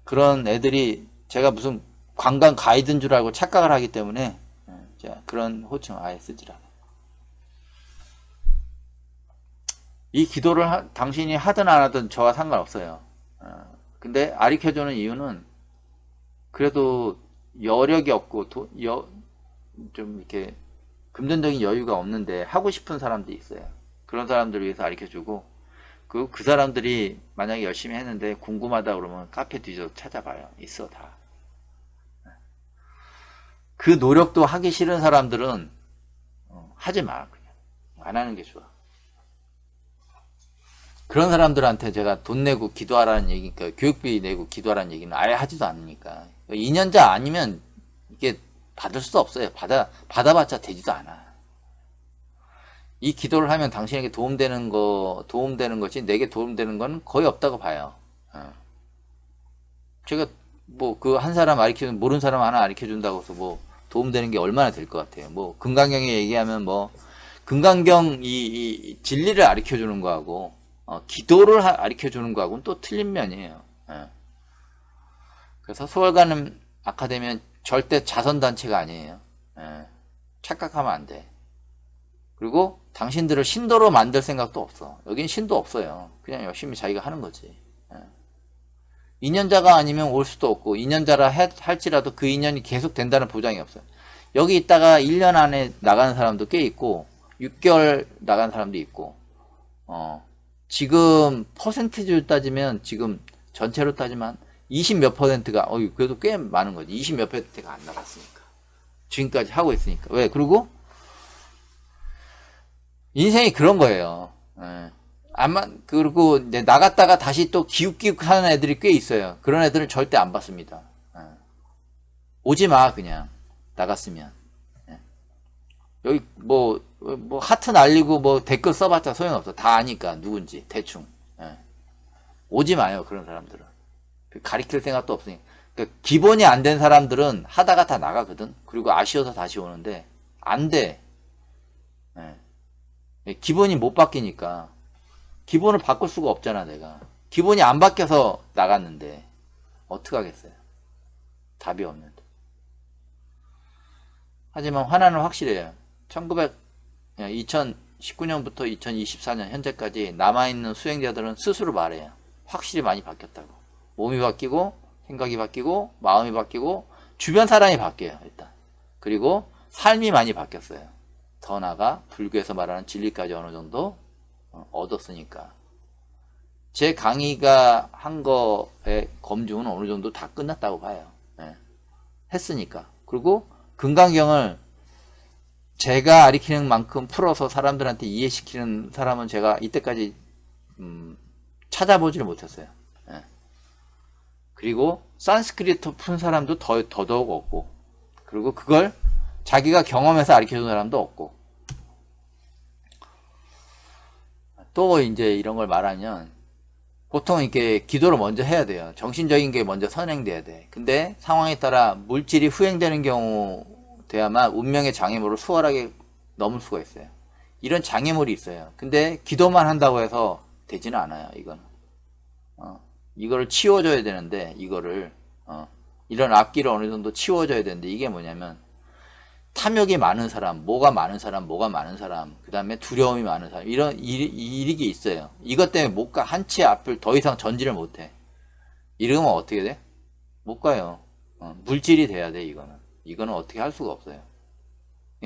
그런 애들이 제가 무슨 관광 가이드인 줄 알고 착각을 하기 때문에, 그런 호칭을 아예 쓰질 않아요. 이 기도를 당신이 하든 안 하든 저와 상관없어요. 근데 가르쳐주는 이유는 그래도 여력이 없고 좀 이렇게 금전적인 여유가 없는데 하고 싶은 사람들이 있어요. 그런 사람들을 위해서 가르쳐주고 그 사람들이 만약에 열심히 했는데 궁금하다 그러면 카페 뒤져서 찾아봐요. 있어 다. 그 노력도 하기 싫은 사람들은 하지 마. 그냥 안 하는 게 좋아. 그런 사람들한테 제가 돈 내고 기도하라는 얘기니까 교육비 내고 기도하라는 얘기는 아예 하지도 않으니까 2년자 아니면 이게 받을 수 없어요. 받아봤자 되지도 않아. 이 기도를 하면 당신에게 도움되는 것이 내게 도움되는 건 거의 없다고 봐요. 제가 뭐 그 한 사람 모르는 사람 하나 가르쳐준다고 해서 뭐 도움되는 게 얼마나 될 것 같아요. 뭐 금강경에 얘기하면 뭐 금강경 이 진리를 가르쳐주는 거하고 기도를 가르쳐주는 거하고는 또 틀린 면이에요. 그래서 수월가는 아카데미는 절대 자선단체가 아니에요. 착각하면 안 돼. 그리고 당신들을 신도로 만들 생각도 없어. 여긴 신도 없어요. 그냥 열심히 자기가 하는 거지. 2년자가 아니면 올 수도 없고 2년자라 할지라도 그 2년이 계속 된다는 보장이 없어요. 여기 있다가 1년 안에 나가는 사람도 꽤 있고 6개월 나간 사람도 있고 지금 퍼센티지로 따지면 지금 전체로 따지면 20 몇 퍼센트가 그래도 꽤 많은 거지. 20 몇 퍼센트가 안 나갔으니까. 지금까지 하고 있으니까. 왜? 그리고 인생이 그런 거예요. 예. 그리고 이제 나갔다가 다시 또 기웃기웃 하는 애들이 꽤 있어요. 그런 애들은 절대 안 받습니다. 예. 오지 마, 그냥. 나갔으면. 예. 여기 뭐 하트 날리고 뭐 댓글 써봤자 소용없어. 다 아니까 누군지 대충. 예. 오지 마요, 그런 사람들은. 가리킬 생각도 없으니까. 그러니까 기본이 안 된 사람들은 하다가 다 나가거든. 그리고 아쉬워서 다시 오는데 안 돼. 예. 기본이 못 바뀌니까. 기본을 바꿀 수가 없잖아, 내가. 기본이 안 바뀌어서 나갔는데 어떡하겠어요. 답이 없는데. 하지만 하나는 확실해요. 2019년부터 2024년 현재까지 남아있는 수행자들은 스스로 말해요. 확실히 많이 바뀌었다고. 몸이 바뀌고 생각이 바뀌고 마음이 바뀌고 주변 사람이 바뀌어요, 일단. 그리고 삶이 많이 바뀌었어요. 더 나아가 불교에서 말하는 진리까지 어느 정도 얻었으니까. 제 강의가 한 거의 검증은 어느 정도 다 끝났다고 봐요. 예. 했으니까. 그리고 금강경을 제가 가리키는 만큼 풀어서 사람들한테 이해시키는 사람은 제가 이때까지 찾아보지를 못했어요. 예. 그리고 산스크리트 푼 사람도 더더욱 없고, 그리고 그걸 자기가 경험해서 가르쳐준 사람도 없고. 또 이제 이런 걸 말하면 보통 이렇게 기도를 먼저 해야 돼요. 정신적인 게 먼저 선행돼야 돼. 근데 상황에 따라 물질이 후행되는 경우 돼야만 운명의 장애물을 수월하게 넘을 수가 있어요. 이런 장애물이 있어요. 근데 기도만 한다고 해서 되지는 않아요, 이거는. 이거를 치워줘야 되는데, 이런 악기를 어느 정도 치워줘야 되는데, 이게 뭐냐면, 탐욕이 많은 사람, 뭐가 많은 사람, 그 다음에 두려움이 많은 사람, 이런 일이 있어요. 이것 때문에 못 가. 한 치 앞을 더 이상 전진을 못 해. 이러면 어떻게 돼? 못 가요. 물질이 돼야 돼, 이거는. 이거는 어떻게 할 수가 없어요.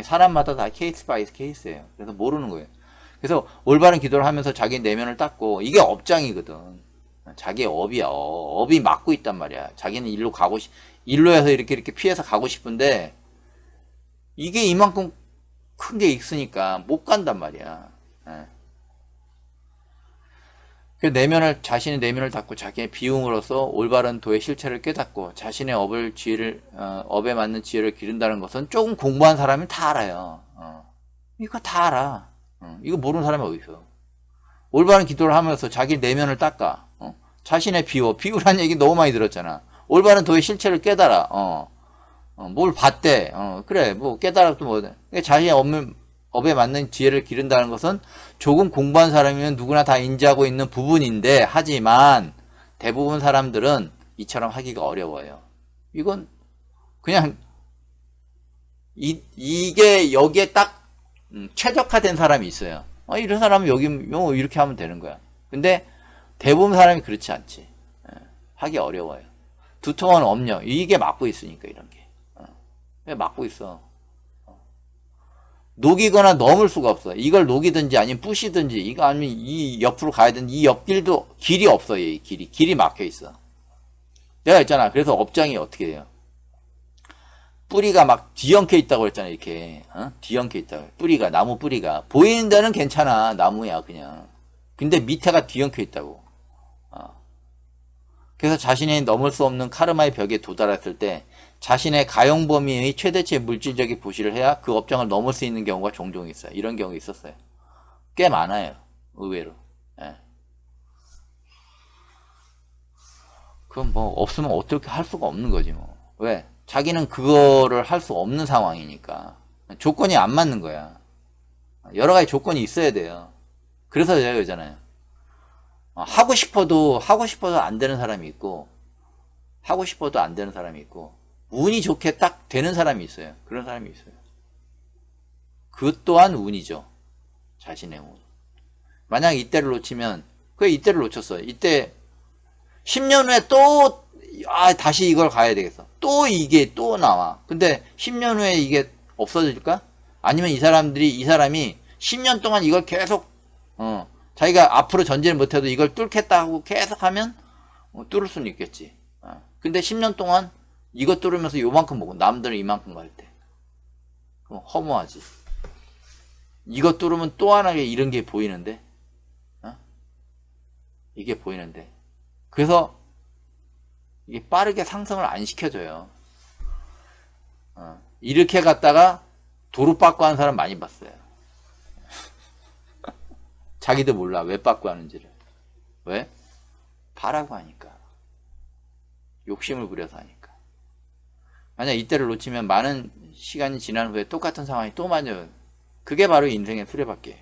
사람마다 다 케이스 바이 케이스예요. 그래서 모르는 거예요. 그래서 올바른 기도를 하면서 자기 내면을 닦고, 이게 업장이거든. 자기의 업이야. 업이 막고 있단 말이야. 자기는 일로 해서 이렇게 피해서 가고 싶은데, 이게 이만큼 큰 게 있으니까 못 간단 말이야. 그 자신의 내면을 닫고 자기의 비움으로써 올바른 도의 실체를 깨닫고 자신의 업에 맞는 지혜를 기른다는 것은 조금 공부한 사람이 다 알아요. 이거 다 알아. 이거 모르는 사람이 어디 있어. 올바른 기도를 하면서 자기 내면을 닦아. 자신의 비우라는 얘기 너무 많이 들었잖아. 올바른 도의 실체를 깨달아. 뭘 봤대. 그래. 뭐 깨달아도 뭐. 자신의 업에 맞는 지혜를 기른다는 것은 조금 공부한 사람이면 누구나 다 인지하고 있는 부분인데, 하지만 대부분 사람들은 이처럼 하기가 어려워요. 이건 그냥 이게 여기에 딱 최적화된 사람이 있어요. 이런 사람은 여기 이렇게 하면 되는 거야. 근데 대부분 사람이 그렇지 않지. 하기 어려워요. 두통은 업력. 이게 막고 있으니까 이런 게. 막고 있어. 녹이거나 넘을 수가 없어. 이걸 녹이든지 아니면 부시든지, 이거 아니면 이 옆으로 가야 되는데, 이 옆길도 길이 없어. 이 길이 막혀 있어. 내가 했잖아. 그래서 업장이 어떻게 돼요? 뿌리가 막 뒤엉켜 있다고 했잖아. 이렇게 뒤엉켜 있다고. 나무 뿌리가 보이는 데는 괜찮아. 나무야 그냥. 근데 밑에가 뒤엉켜 있다고. 그래서 자신이 넘을 수 없는 카르마의 벽에 도달했을 때 자신의 가용 범위의 최대치의 물질적인 부시를 해야 그 업장을 넘을 수 있는 경우가 종종 있어요. 이런 경우 있었어요. 꽤 많아요. 의외로. 예. 그럼 뭐 없으면 어떻게 할 수가 없는 거지 뭐. 왜? 자기는 그거를 할 수 없는 상황이니까. 조건이 안 맞는 거야. 여러 가지 조건이 있어야 돼요. 그래서 제가 그러잖아요. 하고 싶어도 안 되는 사람이 있고, 하고 싶어도 안 되는 사람이 있고, 운이 좋게 딱 되는 사람이 있어요. 그런 사람이 있어요. 그것 또한 운이죠. 자신의 운. 만약 이때를 놓치면, 이때를 놓쳤어요. 이때 10년 후에 또 다시 이걸 가야 되겠어. 또 이게 또 나와. 근데 10년 후에 이게 없어질까? 아니면 이 사람이 10년 동안 이걸 계속 자기가 앞으로 전진을 못해도 이걸 뚫겠다 하고 계속 하면 뚫을 수는 있겠지. 근데 10년 동안 이거 뚫으면서 요만큼 먹고 남들은 이만큼 갈 때 그럼 허무하지. 이거 뚫으면 또 하나 이런 게 보이는데 이게 보이는데. 그래서 이게 빠르게 상승을 안 시켜줘요. 이렇게 갔다가 도로 빠꾸 하는 사람 많이 봤어요. 자기도 몰라 왜 빠꾸 하는지를. 왜? 바라고 하니까. 욕심을 부려서 하니까. 만약 이때를 놓치면 많은 시간이 지난 후에 똑같은 상황이 또 맞아요. 그게 바로 인생의 수레바퀴예요.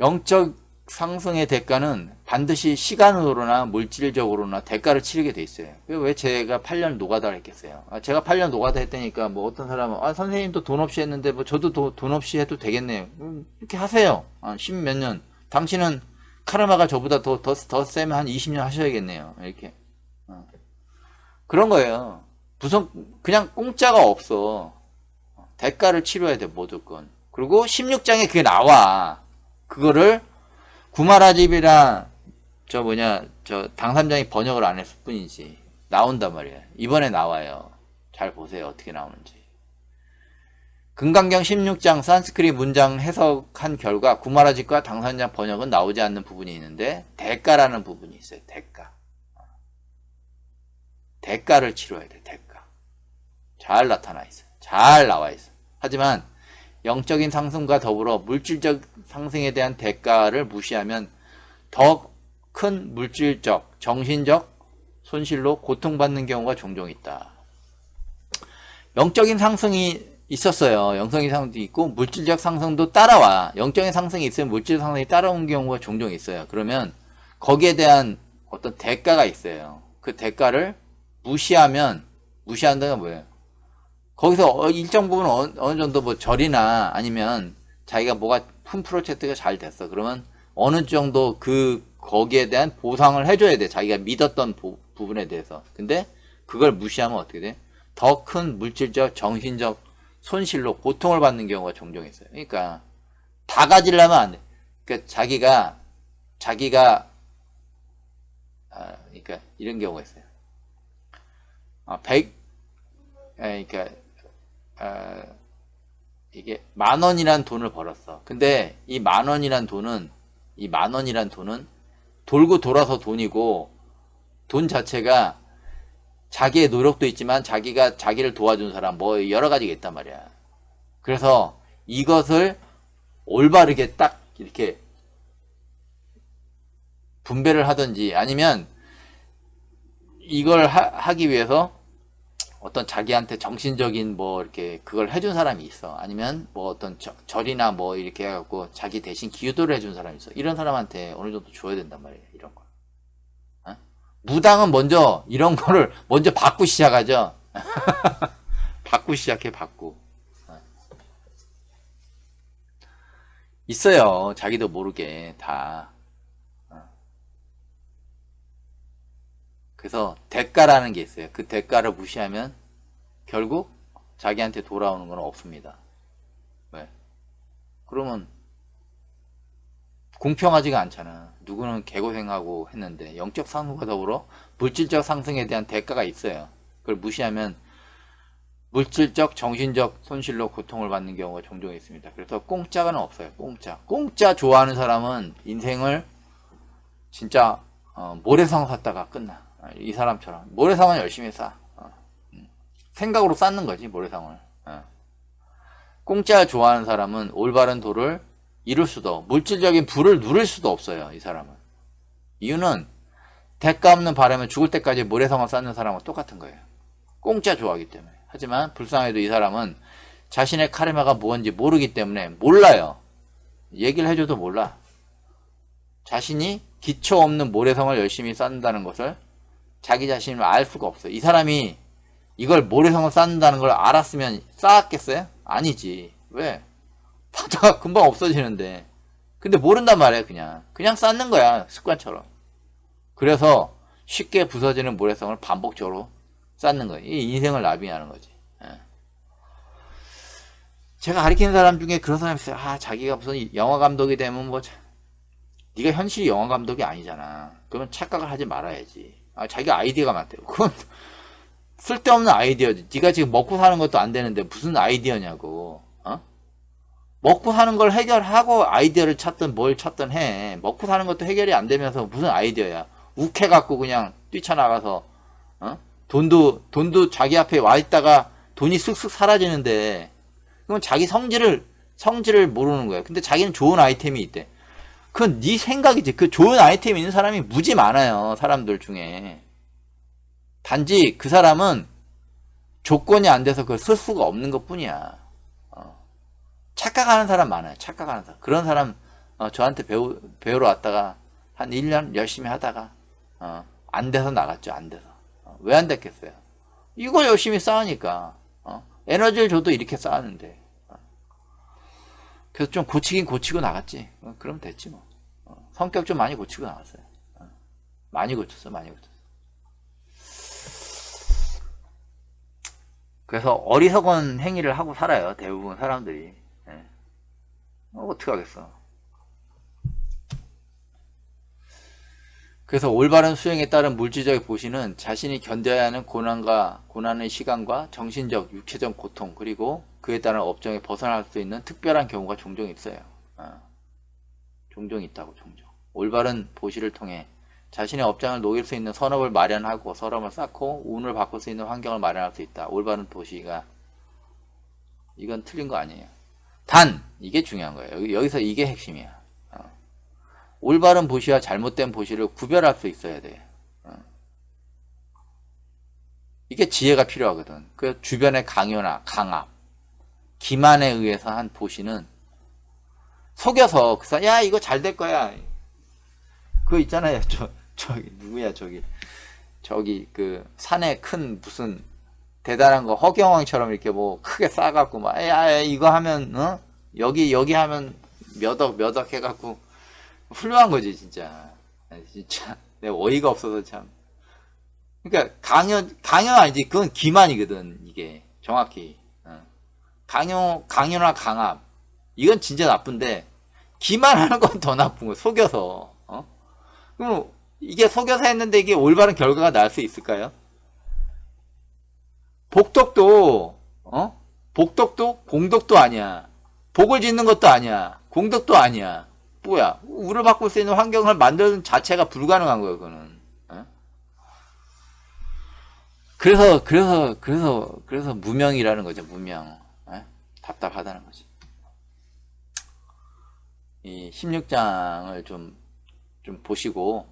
영적 상승의 대가는 반드시 시간으로나 물질적으로나 대가를 치르게 돼 있어요. 왜 제가 8년 노가다를 했겠어요? 제가 8년 노가다 했다니까 뭐 어떤 사람은 선생님도 돈 없이 했는데 뭐 저도 돈 없이 해도 되겠네요. 이렇게 하세요. 10몇 년. 당신은 카르마가 저보다 더 세면 한 20년 하셔야겠네요. 이렇게. 그런 거예요. 무슨 그냥 공짜가 없어. 대가를 치러야 돼 무조건. 그리고 16장에 그게 나와. 그거를 구마라집이랑 저 당삼장이 번역을 안 했을 뿐이지 나온단 말이야. 이번에 나와요. 잘 보세요. 어떻게 나오는지. 금강경 16장 산스크릿 문장 해석한 결과 구마라집과 당삼장 번역은 나오지 않는 부분이 있는데 대가라는 부분이 있어요. 대가를 치러야 돼. 대가. 잘 나타나 있어요. 잘 나와 있어요. 하지만 영적인 상승과 더불어 물질적 상승에 대한 대가를 무시하면 더 큰 물질적, 정신적 손실로 고통받는 경우가 종종 있다. 영적인 상승이 있었어요. 영적인 상승도 있고 물질적 상승도 따라와. 영적인 상승이 있으면 물질적 상승이 따라온 경우가 종종 있어요. 그러면 거기에 대한 어떤 대가가 있어요. 그 대가를 무시한다는 건 뭐예요? 거기서 일정 부분 어느 정도 뭐 절이나 아니면 자기가 뭐가 큰 프로젝트가 잘 됐어. 그러면 어느 정도 거기에 대한 보상을 해줘야 돼. 자기가 믿었던 부분에 대해서. 근데 그걸 무시하면 어떻게 돼? 더 큰 물질적, 정신적 손실로 고통을 받는 경우가 종종 있어요. 그러니까 다 가지려면 안 돼. 그러니까 자기가 그러니까 이런 경우가 있어요. 그러니까 이게 10,000원이란 돈을 벌었어. 근데 이 10,000원이란 돈은 돌고 돌아서 돈이고, 돈 자체가 자기의 노력도 있지만 자기가 자기를 도와준 사람 뭐 여러 가지가 있단 말이야. 그래서 이것을 올바르게 딱 이렇게 분배를 하든지 아니면 이걸 하기 위해서 어떤 자기한테 정신적인 뭐 이렇게 그걸 해준 사람이 있어. 아니면 뭐 어떤 절이나 뭐 이렇게 해갖고 자기 대신 기도를 해준 사람이 있어. 이런 사람한테 어느 정도 줘야 된단 말이야. 이런 거. 어? 무당은 먼저 이런 거를 먼저 받고 시작하죠. 받고 시작해. 받고. 있어요. 자기도 모르게 다. 그래서 대가라는 게 있어요. 그 대가를 무시하면 결국 자기한테 돌아오는 건 없습니다. 왜? 그러면 공평하지가 않잖아. 누구는 개고생하고 했는데 영적 상승과 더불어 물질적 상승에 대한 대가가 있어요. 그걸 무시하면 물질적, 정신적 손실로 고통을 받는 경우가 종종 있습니다. 그래서 공짜는 없어요. 공짜 좋아하는 사람은 인생을 진짜 모래성 샀다가 끝나. 이 사람처럼 모래성은 열심히 쌓아. 생각으로 쌓는 거지 모래성을. 공짜 좋아하는 사람은 올바른 도를 이룰 수도, 물질적인 부를 누릴 수도 없어요. 이 사람은. 이유는 대가 없는 바람에 죽을 때까지 모래성을 쌓는 사람은 똑같은 거예요. 공짜 좋아하기 때문에. 하지만 불쌍해도 이 사람은 자신의 카르마가 뭔지 모르기 때문에 몰라요. 얘기를 해줘도 몰라. 자신이 기초 없는 모래성을 열심히 쌓는다는 것을 자기 자신을 알 수가 없어요. 이 사람이 이걸 모래성을 쌓는다는 걸 알았으면 쌓았겠어요? 아니지. 왜? 바다가 금방 없어지는데. 근데 모른단 말이에요. 그냥 쌓는 거야. 습관처럼. 그래서 쉽게 부서지는 모래성을 반복적으로 쌓는 거예요. 이 인생을 나비하는 거지. 제가 가르치는 사람 중에 그런 사람이 있어요. 자기가 무슨 영화 감독이 되면 뭐 네가 현실 영화 감독이 아니잖아. 그러면 착각을 하지 말아야지. 자기가 아이디어가 많대요. 그건 쓸데없는 아이디어지. 네가 지금 먹고 사는 것도 안 되는데 무슨 아이디어냐고. 먹고 사는 걸 해결하고 아이디어를 찾든 뭘 찾든 해. 먹고 사는 것도 해결이 안 되면서 무슨 아이디어야. 욱해갖고 그냥 뛰쳐나가서, 어? 돈도 자기 앞에 와 있다가 돈이 쓱쓱 사라지는데, 그건 자기 성질을 모르는 거야. 근데 자기는 좋은 아이템이 있대. 그건 네 생각이지. 그 좋은 아이템이 있는 사람이 무지 많아요. 사람들 중에. 단지 그 사람은 조건이 안 돼서 그걸 쓸 수가 없는 것 뿐이야. 착각하는 사람 많아요. 착각하는 사람. 그런 사람, 저한테 배우러 왔다가 한 1년 열심히 하다가, 안 돼서 나갔죠. 안 돼서. 왜 안 됐겠어요? 이거 열심히 쌓으니까. 에너지를 줘도 이렇게 쌓았는데. 그래서 좀 고치긴 고치고 나갔지. 그럼 됐지 뭐. 성격 좀 많이 고치고 나갔어요. 많이 고쳤어. 많이 고쳤어. 그래서 어리석은 행위를 하고 살아요. 대부분 사람들이. 어떡하겠어. 그래서 올바른 수행에 따른 물질적 보시는 자신이 견뎌야 하는 고난의 시간과 정신적, 육체적 고통, 그리고 그에 따른 업종에 벗어날 수 있는 특별한 경우가 종종 있어요. 종종 있다고, 종종. 올바른 보시를 통해 자신의 업장을 녹일 수 있는 선업을 마련하고 서름을 쌓고 운을 바꿀 수 있는 환경을 마련할 수 있다. 올바른 보시가, 이건 틀린 거 아니에요. 단, 이게 중요한 거예요. 여기서 이게 핵심이야. 올바른 보시와 잘못된 보시를 구별할 수 있어야 돼. 이게 지혜가 필요하거든. 그 주변의 강요나 강압, 기만에 의해서 한 보시는 속여서 야 이거 잘 될 거야. 그거 있잖아요. 저기 누구야 저기 그 산에 큰 무슨 대단한 거 허경왕처럼 이렇게 뭐 크게 쌓아갖고 막 야 이거 하면 여기 하면 몇 억 해갖고 훌륭한 거지 진짜. 진짜 내가 어이가 없어서 참. 그러니까 강요 아니지. 그건 기만이거든. 이게 정확히. 강요나 강압 이건 진짜 나쁜데 기만하는 건 더 나쁜 거. 속여서. 그럼 이게 속여서 했는데 이게 올바른 결과가 날 수 있을까요? 복덕도 공덕도 아니야. 복을 짓는 것도 아니야. 공덕도 아니야. 뭐야? 우를 바꿀 수 있는 환경을 만드는 자체가 불가능한 거야, 그거는. 그래서 무명이라는 거죠, 무명. 답답하다는 거지. 이 16장을 좀 보시고,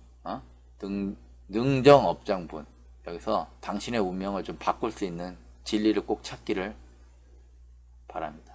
능정업장분. 여기서 당신의 운명을 좀 바꿀 수 있는 진리를 꼭 찾기를 바랍니다.